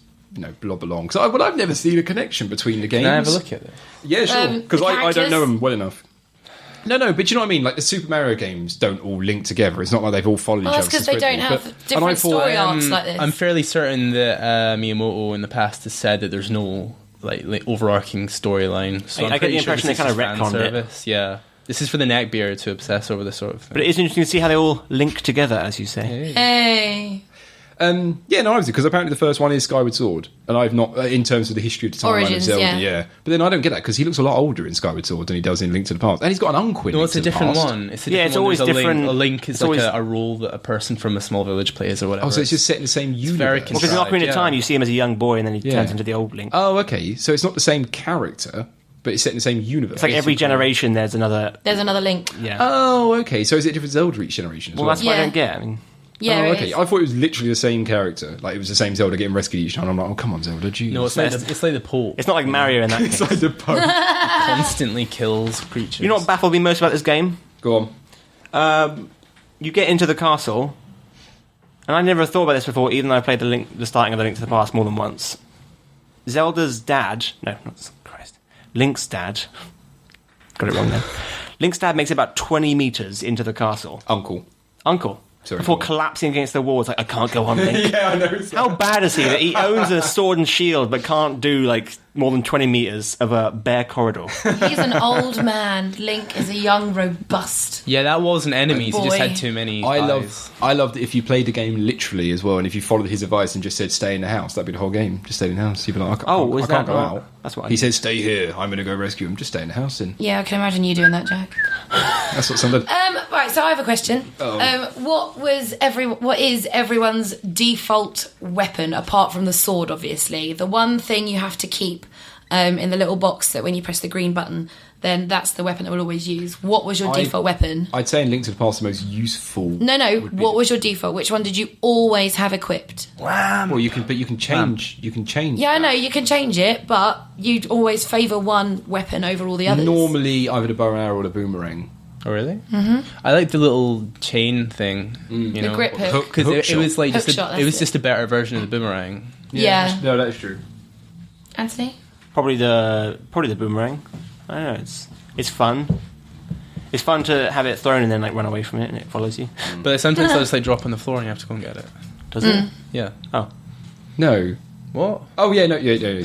blob along. Because I've never seen a connection between the games. Can I have a look at it? Yeah, sure. Because the I don't characters? know them well enough. No, but you know what I mean? Like, the Super Mario games don't all link together. It's not like they've all followed each Well, other. that's because they don't have and I different thought, story arcs like this. I'm fairly certain that Miyamoto in the past has said that there's no like overarching storyline. So I I'm get pretty the sure impression this they is kind of just fan retconned it. service. Yeah, this is for the neckbeard to obsess over this sort of thing. But it is interesting to see how they all link together, as you say. Hey, I was because apparently the first one is Skyward Sword, and I've not in terms of the history of the timeline of Origins, Zelda. yeah. But then I don't get that because he looks a lot older in Skyward Sword than he does in Link to the Past, and he's got an uncle. in No, Link it's to a the different Past. one. It's a Yeah, different it's one. always There's a different. Link, a link is It's like always- a role that a person from a small village plays or whatever. Oh, so it's just set in the same universe. very Well, because in Right, Ocarina of yeah. Time, you see him as a young boy, and then he Yeah. turns into the old Link. Oh, okay. So it's not the same character, but it's set in the same universe. It's like every generation, there's another. there's another Link. Yeah. Oh, okay. So is it different Zelda each generation as well, well? that's what I Yeah. don't get. I mean, Yeah, Oh, it okay. is. I thought it was literally the same character. Like, it was the same Zelda getting rescued each time. I'm like, oh, come on, Zelda, geez. No, it's like the Pope. It's not like Mario in that It's case. like the Pope. Constantly kills creatures. You know what baffled me most about this game? Go on. You get into the castle, and I never thought about this before, even though I played the starting of The Link to the Past more than once. Zelda's dad... No, not Christ. Link's dad... Got it wrong then. Link's dad makes it about 20 metres into the castle. Uncle. Sorry, Before go on. collapsing against the wall. It's like, I can't go on, Link. Yeah, I know. How bad is he that he owns a sword and shield but can't do, like, more than 20 metres of a bare corridor? He's an old man. Link is a young, robust. Yeah, that wasn't enemies. He just Boy. had too many I eyes. loved if you played the game literally as well, and if you followed his advice and just said stay in the house, that'd be the whole game. Just stay in the house. You'd be like, I can't go out. That's what I He did. said stay here. I'm going to go rescue him. Just stay in the house. And Yeah, I can imagine you doing that, Jack. that's what somebody. Right, so I have a question. What is everyone's default weapon apart from the sword? Obviously, the one thing you have to keep in the little box that when you press the green button, then that's the weapon that we'll always use. What was your default weapon? I'd say in Link to the Past the most useful. No. would be What was your default? Which one did you always have equipped? Well, you can change. You can change. Yeah, I that. know you can change it, but you'd always favour one weapon over all the others. Normally, either the bow and arrow or the boomerang. Oh, really? Mm-hmm. I like the little chain thing. You The know, grip hook. because it was like Hook shot, it was that's just a better version of the boomerang. Yeah. No, that is true. Anthony? Probably the boomerang. I don't know, it's fun. It's fun to have it thrown and then like run away from it and it follows you. But sometimes they'll just like drop on the floor and you have to go and get it. Does it? Yeah. Oh. No. What? Oh yeah, no, yeah.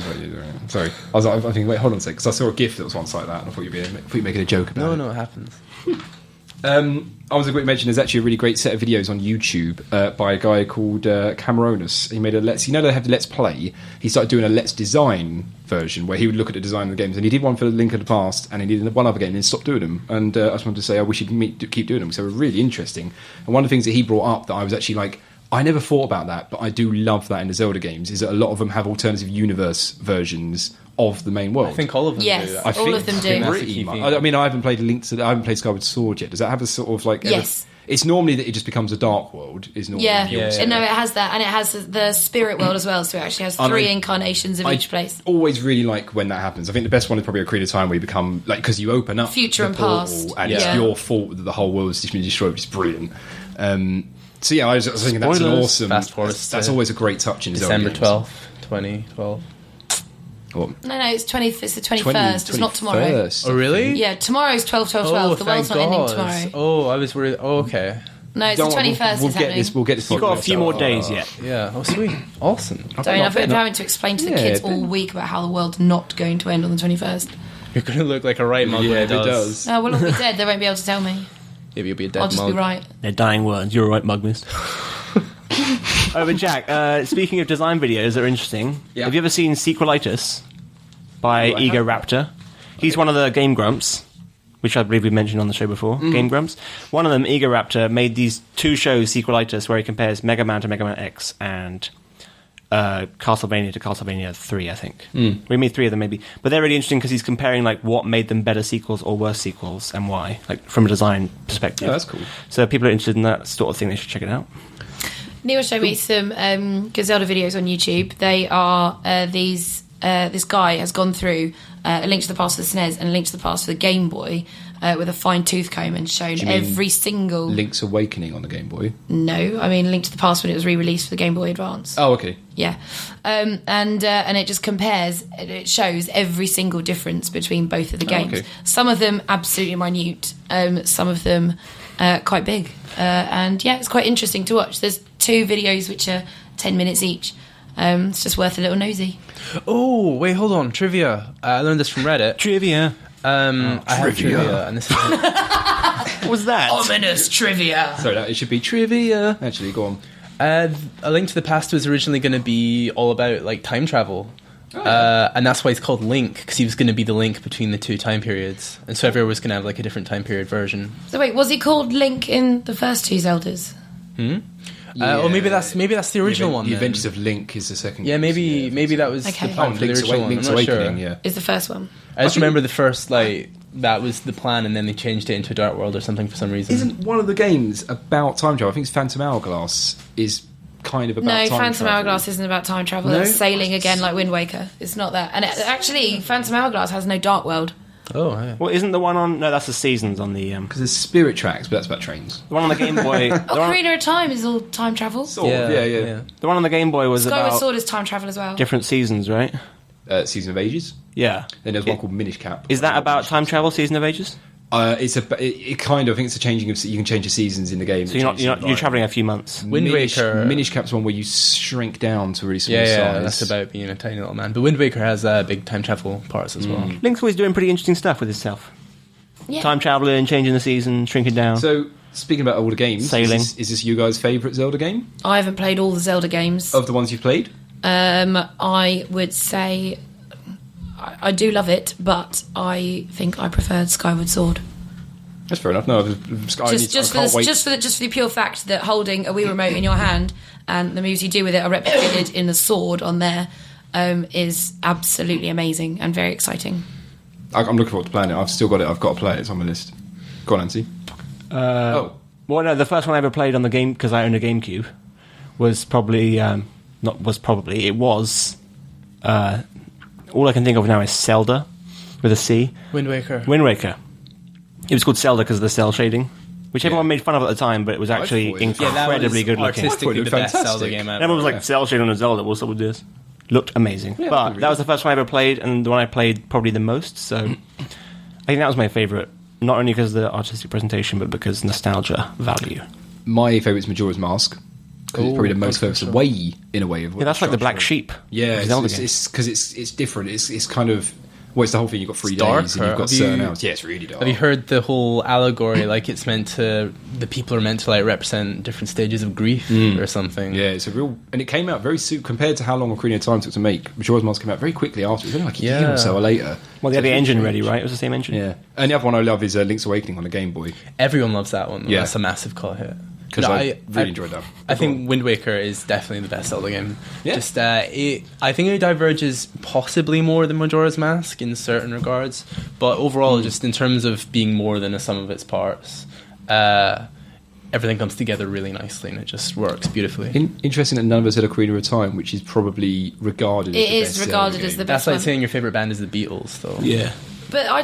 Sorry, I was thinking. Wait, hold on a sec, because I saw a GIF that was once like that, and I thought you were making a joke about it. No, it happens. I was going to mention there's actually a really great set of videos on YouTube by a guy called Cameronus. He made a Let's. You know they have the Let's Play. He started doing a Let's Design version where he would look at the design of the games, and he did one for the Link of the Past, and he did one other game, and then stopped doing them. And I just wanted to say I wish he'd keep doing them because they were really interesting. And one of the things that he brought up that I was actually like, I never thought about that, but I do love that in the Zelda games, is that a lot of them have alternative universe versions of the main world. I think all of them Yes. do that. I All think, of them I think do. that's the key thing. I mean, I haven't played I haven't played Skyward Sword yet. Does that have a sort of like? Yes. It's normally that it just becomes a dark world. Is normally Yeah. the ultimate. No, it has that, and it has the spirit world as well, so it actually has And 3 I- incarnations of each place. Always really like when that happens. I think the best one is probably Ocarina of Time, where you become like, because you open up Future the and portal, past. and Yeah. it's your fault that the whole world's just been destroyed, which is brilliant. So yeah, I was thinking that's an Spoilers. awesome. Fast forward That's to always a great touch in December Zelda 12th, 2012. What? No, it's the 21st. It's not tomorrow. 21st. Oh, really? Yeah, tomorrow's 12, 12, 12. Oh, The world's not thank ending God. tomorrow. Oh, I was worried. Oh, okay. No, it's Don't the worry, 21st. We'll it's get happening. this. We'll get this. You've got a podcast few more out. days yet. Yeah. Oh, sweet. Awesome. I've been having to explain to the Yeah, kids but- all week about how the world's not going to end on the 21st. You're going to look like a right mug Yeah, when it it does. does. No, we'll all be dead. They won't be able to tell me. Maybe you'll be a dead I'll just mug. be right. They're dying words. You're right, Mugmas. Oh, but Jack, speaking of design videos that are interesting, Yeah. have you ever seen Sequelitis by I Ego have. Raptor? He's one of the Game Grumps, which I believe we mentioned on the show before. Game Grumps. One of them, Ego Raptor, made these 2 shows, Sequelitis, where he compares Mega Man to Mega Man X and Castlevania to Castlevania 3, I think. We made 3 of them, maybe. But they're really interesting because he's comparing like what made them better sequels or worse sequels and why, like from a design perspective. Oh, that's cool. So if people are interested in that sort of thing, they should check it out. Neil showed me some Zelda videos on YouTube. They are this guy has gone through A Link to the Past for the SNES and A Link to the Past for the Game Boy with a fine tooth comb and shown Do you mean every single... Link's Awakening on the Game Boy. No, I mean Link to the Past when it was re-released for the Game Boy Advance. Oh, okay. Yeah, and it just compares. It shows every single difference between both of the games. okay. Some of them absolutely minute. Some of them quite big. And yeah, it's quite interesting to watch. There's 2 videos which are 10 minutes each. It's just worth a little nosy. Oh, wait, hold on. Trivia. I learned this from Reddit. Trivia. I have trivia, and this is... What was that? Ominous trivia. Sorry, it should be trivia. Actually, go on. A Link to the Past was originally going to be all about like time travel. And that's why it's called Link, because he was going to be the link between the 2 time periods. And so everyone was going to have like a different time period version. So wait, was he called Link in the first 2 Zeldas? Or maybe that's the original one. The then. Adventures of Link is the second. Yeah, maybe that was Okay. the plan for the Link's original one. Link's I'm not Awakening. sure. Yeah. Is the first one? I just remember the first like that was the plan, and then they changed it into a Dark World or something for some reason. Isn't one of the games about time travel? I think it's Phantom Hourglass is kind of about time travel. No, Phantom Hourglass isn't about time travel. No? It's sailing again like Wind Waker. It's not that. And actually, Phantom Hourglass has no Dark World. Oh, yeah. Well, isn't the one on... No, that's the Seasons on the... Because there's Spirit Tracks, but that's about trains. The one on the Game Boy... Ocarina of Time is all time travel. Sort of, yeah. The one on the Game Boy was Skyward about Sword is time travel as well. different seasons, right? Season of Ages. Yeah. Then there's one called Minish Cap. Is that about time travel, Season of Ages? It kind of, I think it's a changing of... You can change the seasons in the game. So you're travelling a few months. Wind Waker... Minish Cap's one where you shrink down to a really small size. Yeah, that's about being a tiny little man. But Wind Waker has big time travel parts as well. Link's always doing pretty interesting stuff with himself. Yeah. Time traveling, changing the season, shrinking down. So, speaking about older games, Sailing. is this you guys' favourite Zelda game? I haven't played all the Zelda games. Of the ones you've played? I would say I do love it, but I think I preferred Skyward Sword. That's fair enough. No, Just for the pure fact that holding a Wii remote in your hand and the moves you do with it are replicated in the sword on there is absolutely amazing and very exciting. I'm looking forward to playing it. I've still got it. I've got to play it. It's on my list. Go on, Nancy. Well, no, the first one I ever played on the game, because I owned a GameCube, was probably... It was... all I can think of now is Zelda, with a C. Wind Waker. It was called Zelda because of the cell shading, which everyone made fun of at the time, but it was actually thought it was- incredibly good looking. Artistically the best Fantastic. Zelda game ever. Everyone was like, cell shading on a Zelda, what's up with this? Looked amazing. But that was the first one I ever played, and the one I played probably the most, so I think that was my favourite. Not only because of the artistic presentation, but because nostalgia value. My favourite is Majora's Mask. Because it's probably the most furthest away, in a way, of what Yeah, that's like the Black structure- Sheep. Yeah, Zelda game. it's because it's different. It's kind of... Well, it's the whole thing. You've got 3 It's days darker. and you've got Have certain you- hours. Yeah, it's really dark. Have you heard the whole allegory? Like it's meant to, the people are meant to like represent different stages of grief or something. Yeah, it's a real... And it came out very soon, compared to how long Ocarina of Time took to make. Majora's Mask came out very quickly after. It was only like a year or so later. Well, they had the engine ready, right? It was the same engine. Yeah. And the other one I love is Link's Awakening on the Game Boy. Everyone loves that one. Yeah. That's a massive cult hit. Because I really enjoyed that. I think Wind Waker is definitely the best Zelda game. Yeah. Just, I think it diverges possibly more than Majora's Mask in certain regards, but overall, just in terms of being more than a sum of its parts, everything comes together really nicely and it just works beautifully. Interesting that none of us had Ocarina of Time, which is probably regarded as It the is best regarded Zelda as the game. best That's like one. saying your favourite band is the Beatles, though. Yeah. But I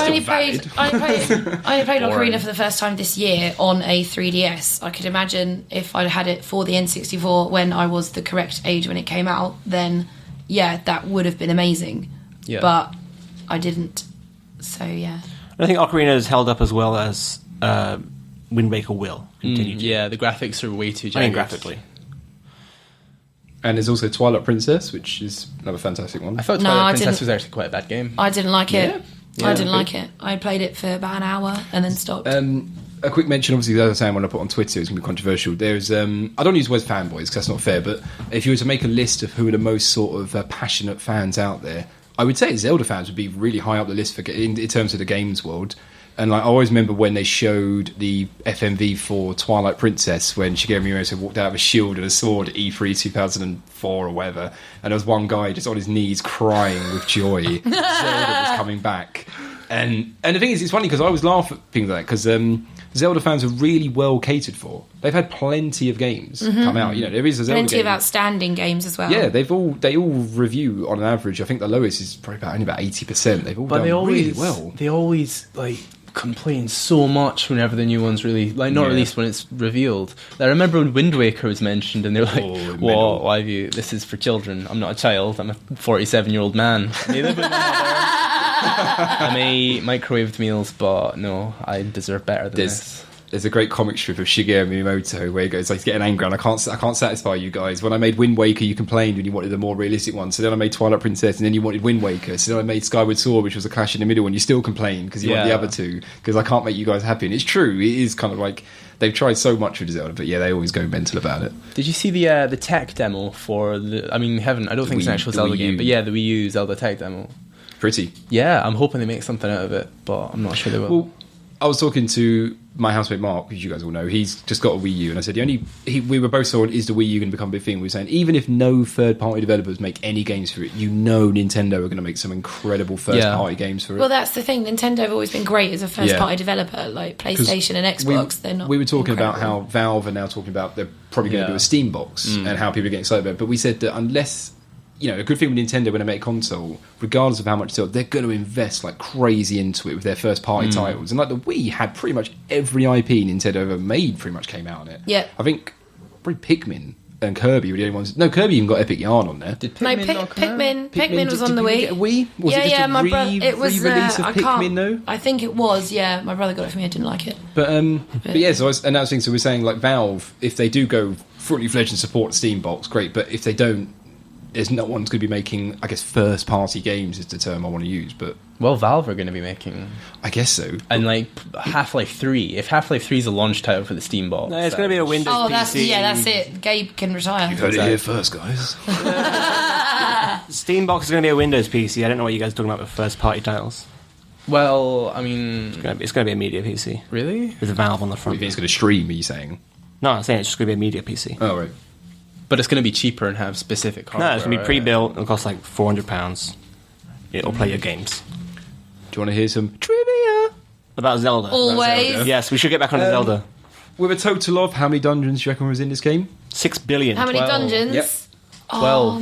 only played Boring. Ocarina for the first time this year on a 3DS. I could imagine if I'd had it for the N64 when I was the correct age when it came out, then yeah, that would have been amazing. Yeah. But I didn't. So yeah. I think Ocarina is held up as well as Wind Waker will continue to. Yeah, the graphics are way too I mean, jagged. graphically. And there's also Twilight Princess, which is another fantastic one. I thought No, Twilight I Princess didn't- was actually quite a bad game. I didn't like it. Yeah, I didn't okay. like it. I played it for about an hour and then stopped. A quick mention, obviously, as I was saying when I put on Twitter, it's going to be controversial. There's, I don't use the word fanboys because that's not fair, but if you were to make a list of who are the most sort of passionate fans out there, I would say Zelda fans would be really high up the list in terms of the games world. And like, I always remember when they showed the FMV for Twilight Princess when Shigeru Miyamoto walked out of a shield and a sword at E3 2004 or whatever, and there was one guy just on his knees crying with joy. Zelda was coming back. And the thing is, it's funny because I always laugh at things like that because Zelda fans are really well catered for. They've had plenty of games come out. You know, there is a Zelda Plenty game. of outstanding games as well. Yeah, they all review on an average. I think the lowest is probably only about 80%. They've all But done they always, really well. They always like complain so much whenever the new one's really not Yeah. released when it's revealed. I remember when Wind Waker was mentioned, and they're like, mental. why have you? This is for children. I'm not a child. I'm a 47-year-old man. They live with my mother. I may microwaved meals, but no, I deserve better than this. There's a great comic strip of Shigeru Miyamoto where he goes, like, he's getting angry and I can't satisfy you guys. When I made Wind Waker, you complained when you wanted a more realistic one. So then I made Twilight Princess and then you wanted Wind Waker. So then I made Skyward Sword, which was a clash in the middle, and you still complained because you want the Yeah. other two. Because I can't make you guys happy. And it's true. It is kind of like they've tried so much with Zelda, but yeah, they always go mental about it. Did you see the tech demo for the? I mean, I don't think it's an actual the Zelda Wii game, U. but yeah, the Wii U Zelda tech demo. Pretty. Yeah, I'm hoping they make something out of it, but I'm not sure they will. Well, I was talking to my housemate Mark, as you guys all know. He's just got a Wii U, and I said we were both saying, is the Wii U going to become a big thing? We were saying even if no third-party developers make any games for it, Nintendo are going to make some incredible first-party games for it. Well, that's the thing. Nintendo have always been great as a first-party developer, like PlayStation and Xbox. They're not. We were talking incredible. about how Valve are now talking about they're probably going to do a Steam box and how people are getting excited about it. But we said that unless a good thing with Nintendo when they make a console, regardless of how much they're going to invest like crazy into it with their first party titles. And like the Wii had pretty much every IP Nintendo ever made pretty much came out on it. Yeah. I think probably Pikmin and Kirby were the only ones. No, Kirby even got Epic Yarn on there. Did Pikmin not come out? Pikmin was on the Did Wii. we get a Wii? Was it just a my brother. It was re-release of I Pikmin can't. though? I think it was. Yeah, my brother got it for me. I didn't like it. But yeah, so and that's the thing. So we're saying like Valve, if they do go fully fledged and support Steam box, great. But if they don't, there's no one's going to be making, I guess, first-party games is the term I want to use, but... Well, Valve are going to be making... I guess so. And, like, Half-Life 3. If Half-Life 3 is a launch title for the Steam box... No, it's going to be a Windows PC. That's it. Gabe can retire. You heard it here first, guys. Steam box is going to be a Windows PC. I don't know what you guys are talking about with first-party titles. Well, I mean... It's going to be a media PC. Really? With a Valve on the You front. think it's going to stream, are you saying? No, I'm saying it's just going to be a media PC. Oh, right. But it's going to be cheaper and have specific hardware. No, it's going to be pre-built. It'll cost like £400. It'll play your games. Do you want to hear some trivia? About Zelda. Always. Zelda. Yes, we should get back on to Zelda. With a total of how many dungeons do you reckon was in this game? 6 billion. How many 12. dungeons? Yep. 12.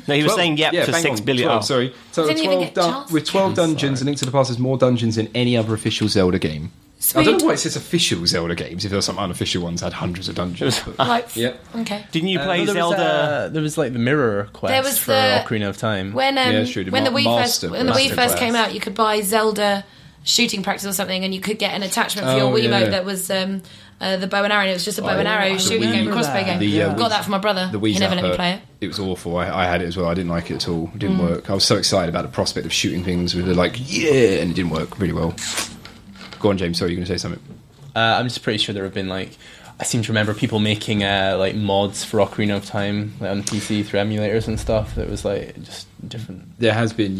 No, he was 12. saying yep to bang 6 on. billion. 12, Oh. sorry. So Didn't even get 12 chance with 12 dungeons, A Link to the Past has more dungeons than any other official Zelda game. Sweet. I don't know why it says official Zelda games if there were some unofficial ones that had hundreds of dungeons. But, Like, yeah. okay. Didn't you play There Zelda? there was like the mirror quest There was for the- Ocarina of Time. When it's true, the when the Wii Master first Quest. came out, you could buy Zelda shooting practice or something, and you could get an attachment for your Oh, Wiimote yeah. that was the bow and arrow. And it was just a bow and yeah. arrow The shooting Wii- game, crossbow game. The, Got that from my brother. The Wii He never let me Zapper, play it. It was awful. I had it as well. I didn't like it at all. It didn't work. I was so excited about the prospect of shooting things with and it didn't work really well. Go on, James. Sorry, you were going to say something. I'm just pretty sure there have been like... I seem to remember people making like mods for Ocarina of Time like, on PC through emulators and stuff. That was like just different. There has been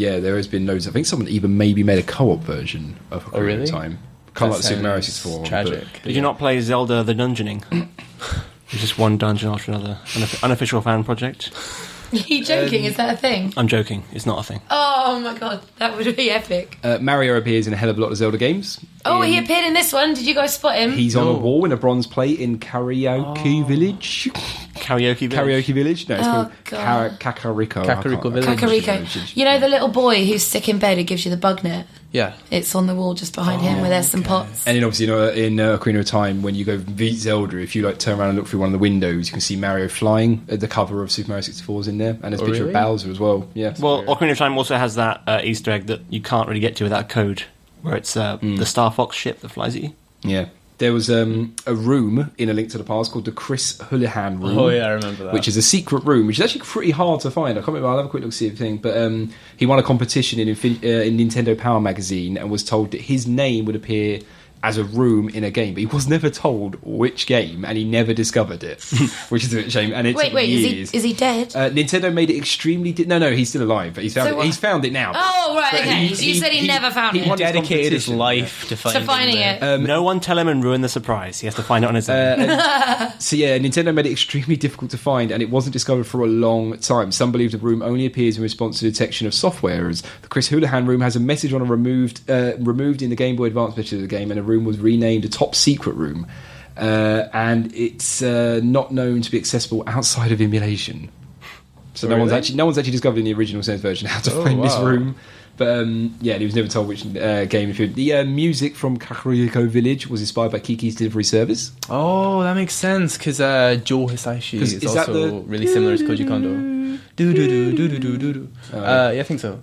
loads. I think someone even maybe made a co-op version of Ocarina really? of Time. Kind of like That Super Mario sounds 64. tragic. but- Did you not play Zelda the Dungeoning? It's just one dungeon after another. Unofficial fan project. Are you joking? Is that a thing? I'm joking. It's not a thing. Oh my god, that would be epic. Mario appears in a hell of a lot of Zelda games. Oh, he appeared in this one. Did you guys spot him? He's on a wall in a bronze plate in Karaoke Village. Karaoke Village. Karaoke Village? No, it's Oh, called God. Kakariko. Kakariko Village. Kakariko. You know the little boy who's sick in bed who gives you the bug net? Yeah. It's on the wall just behind him where there's some pots. And then obviously, in Ocarina of Time, when you go beat Zelda, if you like turn around and look through one of the windows, you can see Mario flying. The cover of Super Mario 64 is in there, and there's a picture really? of Bowser as well. Yeah. Well, Ocarina of Time also has that Easter egg that you can't really get to without code, where it's the Star Fox ship that flies at you. Yeah. There was a room in A Link to the Past called the Chris Houlihan room. Oh yeah, I remember that. Which is a secret room, which is actually pretty hard to find. I can't remember. I'll have a quick look see everything. But he won a competition in Nintendo Power magazine and was told that his name would appear as a room in a game, but he was never told which game, and he never discovered it, which is a bit of a shame. And it took Wait, years. is he dead? Nintendo made it extremely... No, he's still alive, but he's found So what? He's found it now. Oh, right, But okay. So you said he never found it. won his dedicated his competition. life to finding it. No one tell him and ruin the surprise. He has to find it on his own. So yeah, Nintendo made it extremely difficult to find, and it wasn't discovered for a long time. Some believe the room only appears in response to detection of software errors. The Chris Houlihan room has a message on a removed in the Game Boy Advance picture of the game, and a room was renamed a top secret room, and it's not known to be accessible outside of emulation. So no one's actually discovered in the original Sense version how to find this room. But yeah, he was never told which game. The music from Kakariko Village was inspired by Kiki's Delivery Service. Oh, that makes sense because Joe Hisaishi 'Cause is is that also really similar to Koji Kondo. Do. Yeah, I think so.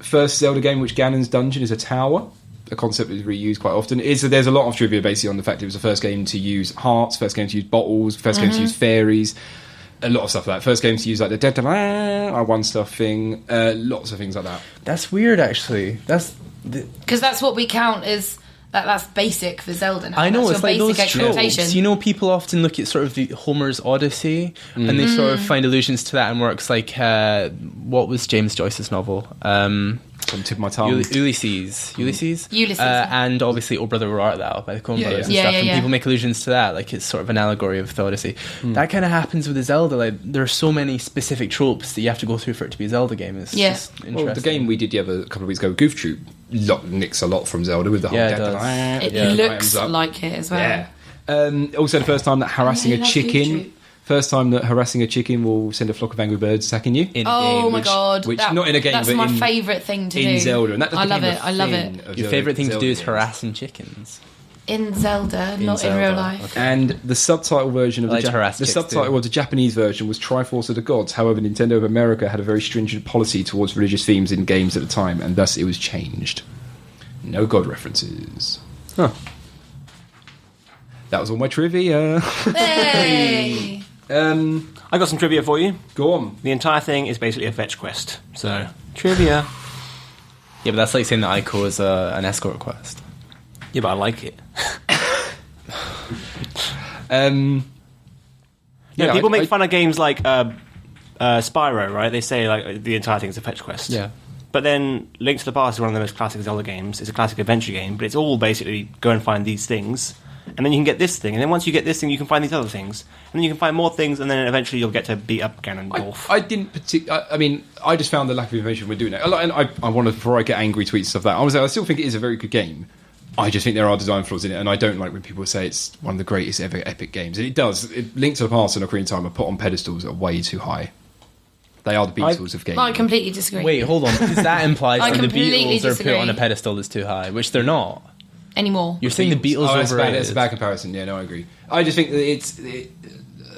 First Zelda game which Ganon's dungeon is a tower. A concept that is reused quite often. There's a lot of trivia basically on the fact it was the first game to use hearts, first game to use bottles, first game to use fairies, a lot of stuff like that. First game to use like the I won stuff thing, lots of things like that. That's weird, actually. Because that's what we count as That's basic for Zelda now. I know, that's it's like your those basic tropes. expectation. You know, people often look at sort of the Homer's Odyssey, and they sort of find allusions to that in works like, what was James Joyce's novel? On the tip of my tongue. Ulysses. yeah. And obviously Oh Brother, Where Art Thou by the Coen Brothers and Yeah, stuff. yeah, And yeah. people make allusions to that, like it's sort of an allegory of the Odyssey. That kind of happens with the Zelda. Like there are so many specific tropes that you have to go through for it to be a Zelda game. It's just interesting. Well, the game we did a couple of weeks ago, Goof Troop, nicks a lot from Zelda with the whole Yeah, it deck. does. It looks like it as well. Yeah. Also, the first time that harassing I a love Goof chicken. Troop. First time that harassing a chicken will send a flock of angry birds attacking you. In Oh game, my god! which not in a game, That's but my in- favourite thing to do in Zelda, and that I love became it. a I love thing it. of Your Zelda- favourite thing to Zelda do is games. harassing chickens. In Zelda, not in real Zelda. life. Okay. And the subtitle version of I like to harass the chicks subtitle too. of the Japanese version was Triforce of the Gods. However, Nintendo of America had a very stringent policy towards religious themes in games at the time, and thus it was changed. No god references. Huh. That was all my trivia. Hey! I got some trivia for you. Go on. The entire thing is basically a fetch quest. So, trivia. Yeah, but that's like saying that Ico is an escort quest. Yeah, but I like it. Yeah, people I- make fun of games like Spyro, right? They say like the entire thing is a fetch quest. Yeah. But then Link to the Past is one of the most classic Zelda games. It's a classic adventure game, but it's all basically go and find these things, and then you can get this thing, and then once you get this thing, you can find these other things, and then you can find more things, and then eventually you'll get to beat up Ganondorf. I didn't I mean, I just found the lack of information we're doing it. And I wanted, before I get angry tweets and stuff like that, I still think it is a very good game. I just think there are design flaws in it, and I don't like when people say it's one of the greatest ever epic games. And it does. Link to the Past and Ocarina of Time are put on pedestals that are way too high. They are the Beatles of gaming. I completely disagree. Wait, hold on, because that implies I that the completely Beatles are put disagree. on a pedestal that's too high, which they're not. Anymore. You're saying the Beatles are that's overrated. That's a bad comparison. Yeah, no, I agree. I just think that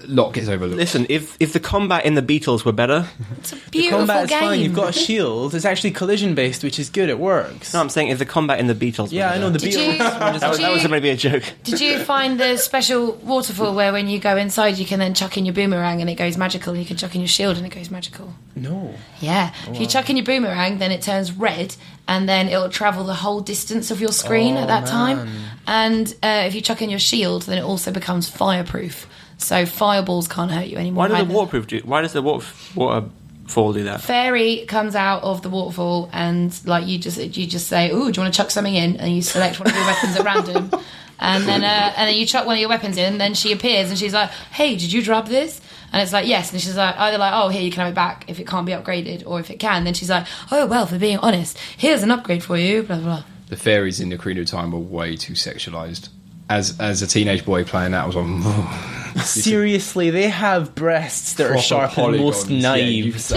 a lot gets overlooked. Listen, if the combat in the Beatles were better, It's a The beautiful combat is game. fine. You've got a shield. It's actually collision based, which is good. It works. no, I'm saying if the combat in the Beatles were Yeah, better. I know the Did Beatles. you- That was going to be a joke. Did you find the special waterfall where when you go inside you can then chuck in your boomerang and it goes magical, and you can chuck in your shield and it goes magical? No. Yeah. If you chuck in your boomerang, then it turns red, and then it'll travel the whole distance of your screen at that time. And if you chuck in your shield, then it also becomes fireproof. So fireballs can't hurt you anymore. Why does the either. waterproof do? Why does the waterfall do that? Fairy comes out of the waterfall, and like you just say, "Ooh, do you want to chuck something in?" And you select one of your weapons at random, and then you chuck one of your weapons in, and then she appears, and she's like, "Hey, did you drop this?" And it's like, yes. And she's like, either like, oh, here, you can have it back if it can't be upgraded, or if it can, then she's like, oh, well, for being honest, here's an upgrade for you, blah, blah, blah. The fairies in Ocarina of Time were way too sexualized. As a teenage boy playing that, I was like, Seriously, they have breasts that are sharp as most knives.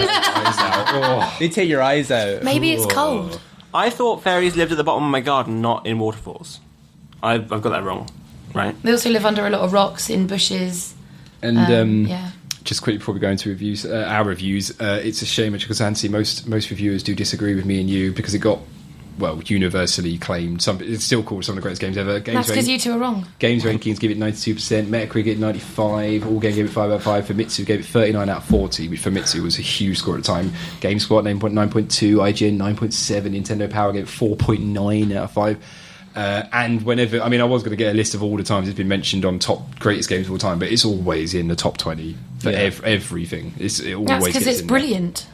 They take your eyes out. Maybe it's cold. I thought fairies lived at the bottom of my garden, not in waterfalls. I've got that wrong, right? They also live under a lot of rocks, in bushes. And Yeah. just quickly before we go into reviews, our reviews, it's a shame because Ansi, most reviewers do disagree with me and you because it got, well, universally claimed. It's still called some of the greatest games ever. That's because you two are wrong. Games rankings give it 92%, Metacritic gave it 95, All Game gave it 5 out of 5, Famitsu gave it 39 out of 40, which Famitsu was a huge score at the time. GameSpot 9.2, IGN 9.7, Nintendo Power gave it 4.9 out of 5. And whenever, I mean, I was going to get a list of all the times it's been mentioned on top greatest games of all time, but it's always in the top 20 for everything. It always That's because gets it's in brilliant.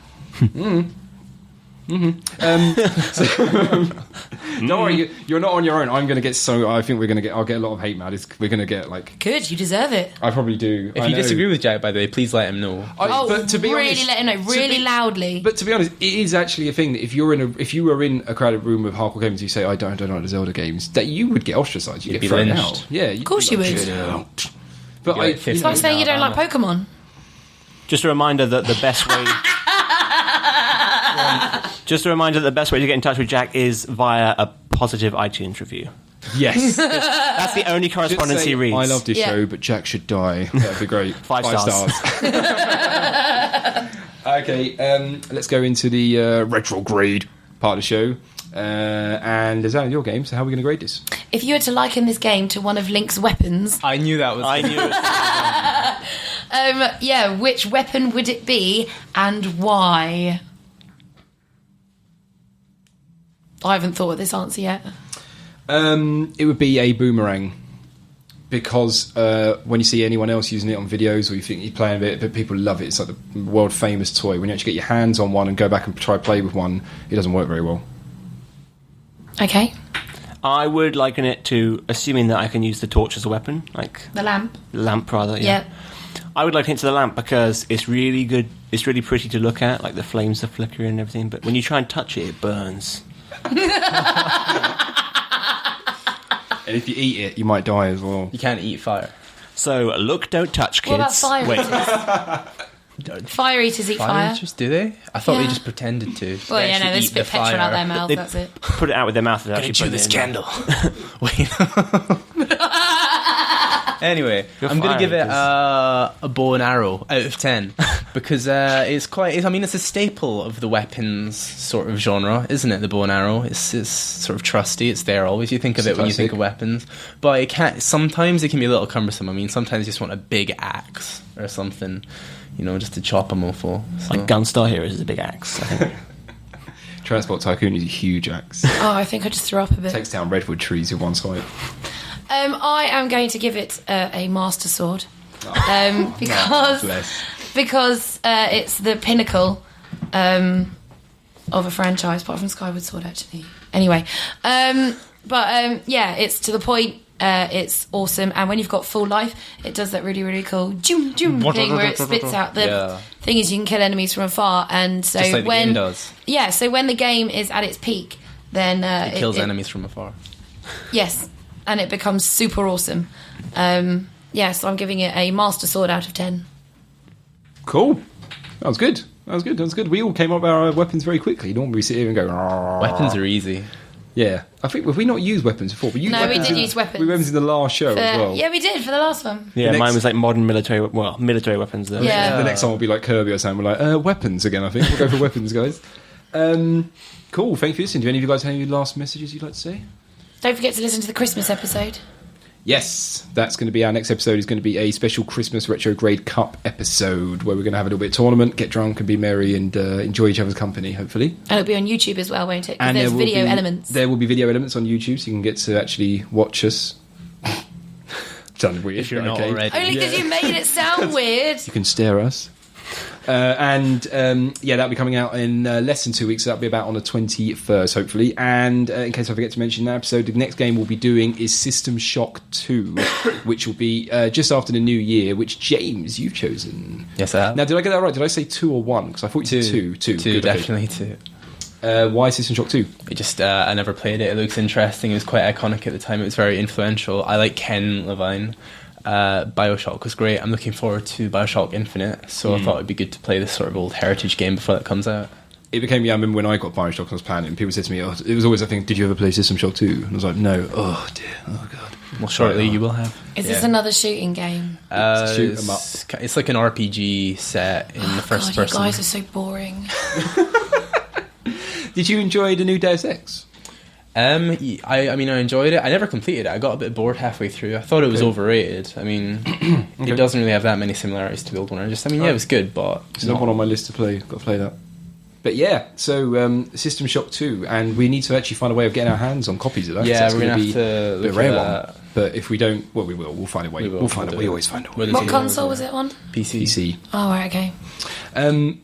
Don't worry, you're not on your own. I'm going to get I think I'll get a lot of hate mail. We're going to get like, Good, you deserve it. I probably do. If you disagree with Jack, by the way, please let him know. But to be really honest, let him know, really loudly. But to be honest, it is actually a thing that if you were in a crowded room with hardcore gamers who say I don't like the Zelda games, that you would get ostracized. You'd get be thrown lynched. out. Yeah, Of course you would. But like I, 50. It's like saying you don't like Pokemon. Just a reminder that the best way. Just a reminder that the best way to get in touch with Jack is via a positive iTunes review. yes. That's the only correspondence he reads. I love this Yeah. show, but Jack should die. That'd be great. 5 stars. Okay, let's go into the retrograde part of the show. And Lysanne, your game, so how are we going to grade this? If you were to liken this game to one of Link's weapons, I knew that was. I knew it. which weapon would it be and why? I haven't thought of this answer yet. It would be a boomerang. Because when you see anyone else using it on videos or you think you're playing with it, but people love it. It's like the world famous toy. When you actually get your hands on one and go back and try to play with one, it doesn't work very well. Okay. I would liken it to assuming that I can use the torch as a weapon, like The lamp. lamp rather. Yeah. I would liken it to the lamp because it's really good. It's really pretty to look at, like the flames are flickering and everything. But when you try and touch it, it burns. And if you eat it, you might die as well. You can't eat fire. So look, don't touch, kids. What about fire Wait. eaters? Fire eaters eat fire. Eaters, do they? I thought they Yeah. just pretended to. Well, They yeah, no, actually they eat spit the petrol out fire. their mouth, They that's it. Put it out with their mouth and actually Chew put this it in there. candle. Wait. Anyway, You're I'm going to fire give it eaters. a bow and arrow out of 10 because it's quite. I mean, it's a staple of the weapons sort of genre, isn't it? The bow and arrow. It's sort of trusty. It's there always. You think of it when you think of weapons, but it can't. Sometimes it can be a little cumbersome. I mean, sometimes you just want a big axe or something, just to chop a mofo. So. Like Gunstar Heroes is a big axe, I think. Transport Tycoon is a huge axe. Oh, I think I just threw up a bit. Takes down redwood trees with one side. I am going to give it a Master Sword because it's the pinnacle of a franchise, apart from Skyward Sword, actually. Anyway, yeah, it's to the point. It's awesome, and when you've got full life, it does that really, really cool thing where it spits out the thing. Is you can kill enemies from afar, and so Just like when the game does. Yeah, so when the game is at its peak, then It kills enemies from afar. Yes, and it becomes super awesome. So I'm giving it a Master Sword out of 10. Cool. That was good. We all came up with our weapons very quickly. Normally we sit here and go... "Arr." Weapons are easy. Yeah. I think, have we not used weapons before? We used No, we weapons did in- use weapons. We weapons in the last show as well. Yeah, we did for the last one. Yeah, The mine next- was like modern military weapons. Though. Yeah. The next time will be like Kirby or something. We're like, weapons again, I think. We'll go for weapons, guys. Cool. Thank you for listening. Do any of you guys have any last messages you'd like to say? Don't forget to listen to the Christmas episode. Yes, that's going to be our next episode. Is going to be a special Christmas Retrograde Cup episode where we're going to have a little bit of tournament, get drunk and be merry and enjoy each other's company, hopefully. And it'll be on YouTube as well, won't it? Because And there's there will video be- elements. There will be video elements on YouTube, so you can get to actually watch us. Sounded weird. If you're but not okay. already. Only because you made it sound weird. You can stare at us. That'll be coming out in less than 2 weeks. So that'll be about on the 21st, hopefully. And in case I forget to mention that episode, the next game we'll be doing is System Shock 2, which will be just after the new year, which, James, you've chosen. Yes, I have. Now, did I get that right? Did I say 2 or 1? Because I thought you said 2. 2. Two, Good, okay. definitely two. Why System Shock 2? It just, I never played it. It looks interesting. It was quite iconic at the time. It was very influential. I like Ken Levine. Bioshock was great. I'm looking forward to Bioshock Infinite, so I thought it'd be good to play this sort of old heritage game before that comes out. It became, I remember when I got Bioshock, I was playing it, and people said to me, it was always, I think, did you ever play System Shock 2? And I was like, no. Oh, dear. Oh, God. Well, shortly you will have. Is this another shooting game? Shoot 'em up. It's like an RPG set in the first God, person. you guys are so boring. Did you enjoy the new Deus Ex? I mean, I enjoyed it. I never completed it. I got a bit bored halfway through. I thought it was overrated. I mean, it doesn't really have that many similarities to the old one. It was good, but It's not one on my list to play. Got to play that. But yeah, so System Shock 2, and we need to actually find a way of getting our hands on copies of that. 'cause Yeah, that's we're gonna gonna be have to a look rare at one. that. But if we don't, well, we will. We'll find a way. We will. We'll find a We'll way. do We it. always find a way. We'll What do it. console was it on? PC. Oh, right, okay.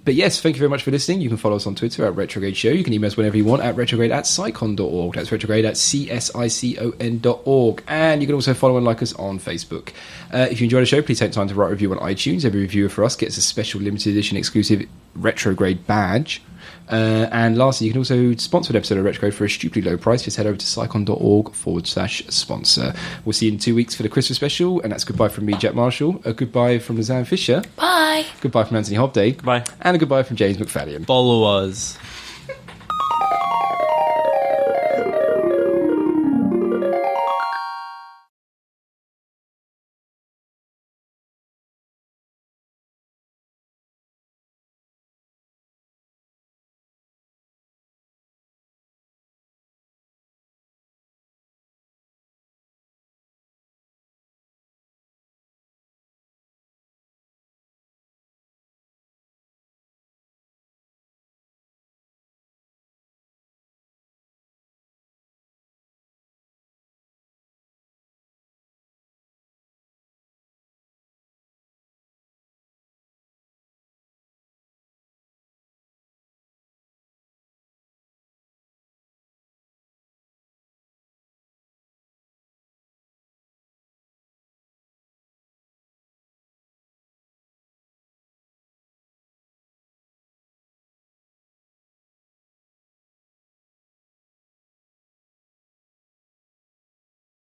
But yes, thank you very much for listening. You can follow us on Twitter at Retrograde Show. You can email us whenever you want at retrograde@psycon.org. That's retrograde at csicon.org. And you can also follow and like us on Facebook. If you enjoy the show, please take time to write a review on iTunes. Every reviewer for us gets a special limited edition exclusive Retrograde badge. And lastly, you can also sponsor an episode of Retrograde for a stupidly low price. Just head over to psycon.org/sponsor. We'll see you in 2 weeks for the Christmas special. And that's goodbye from me, Jack Marshall. A goodbye from Lysanne Fisher. Bye. Goodbye from Anthony Hobday. Goodbye. And a goodbye from James MacFadyen. follow us.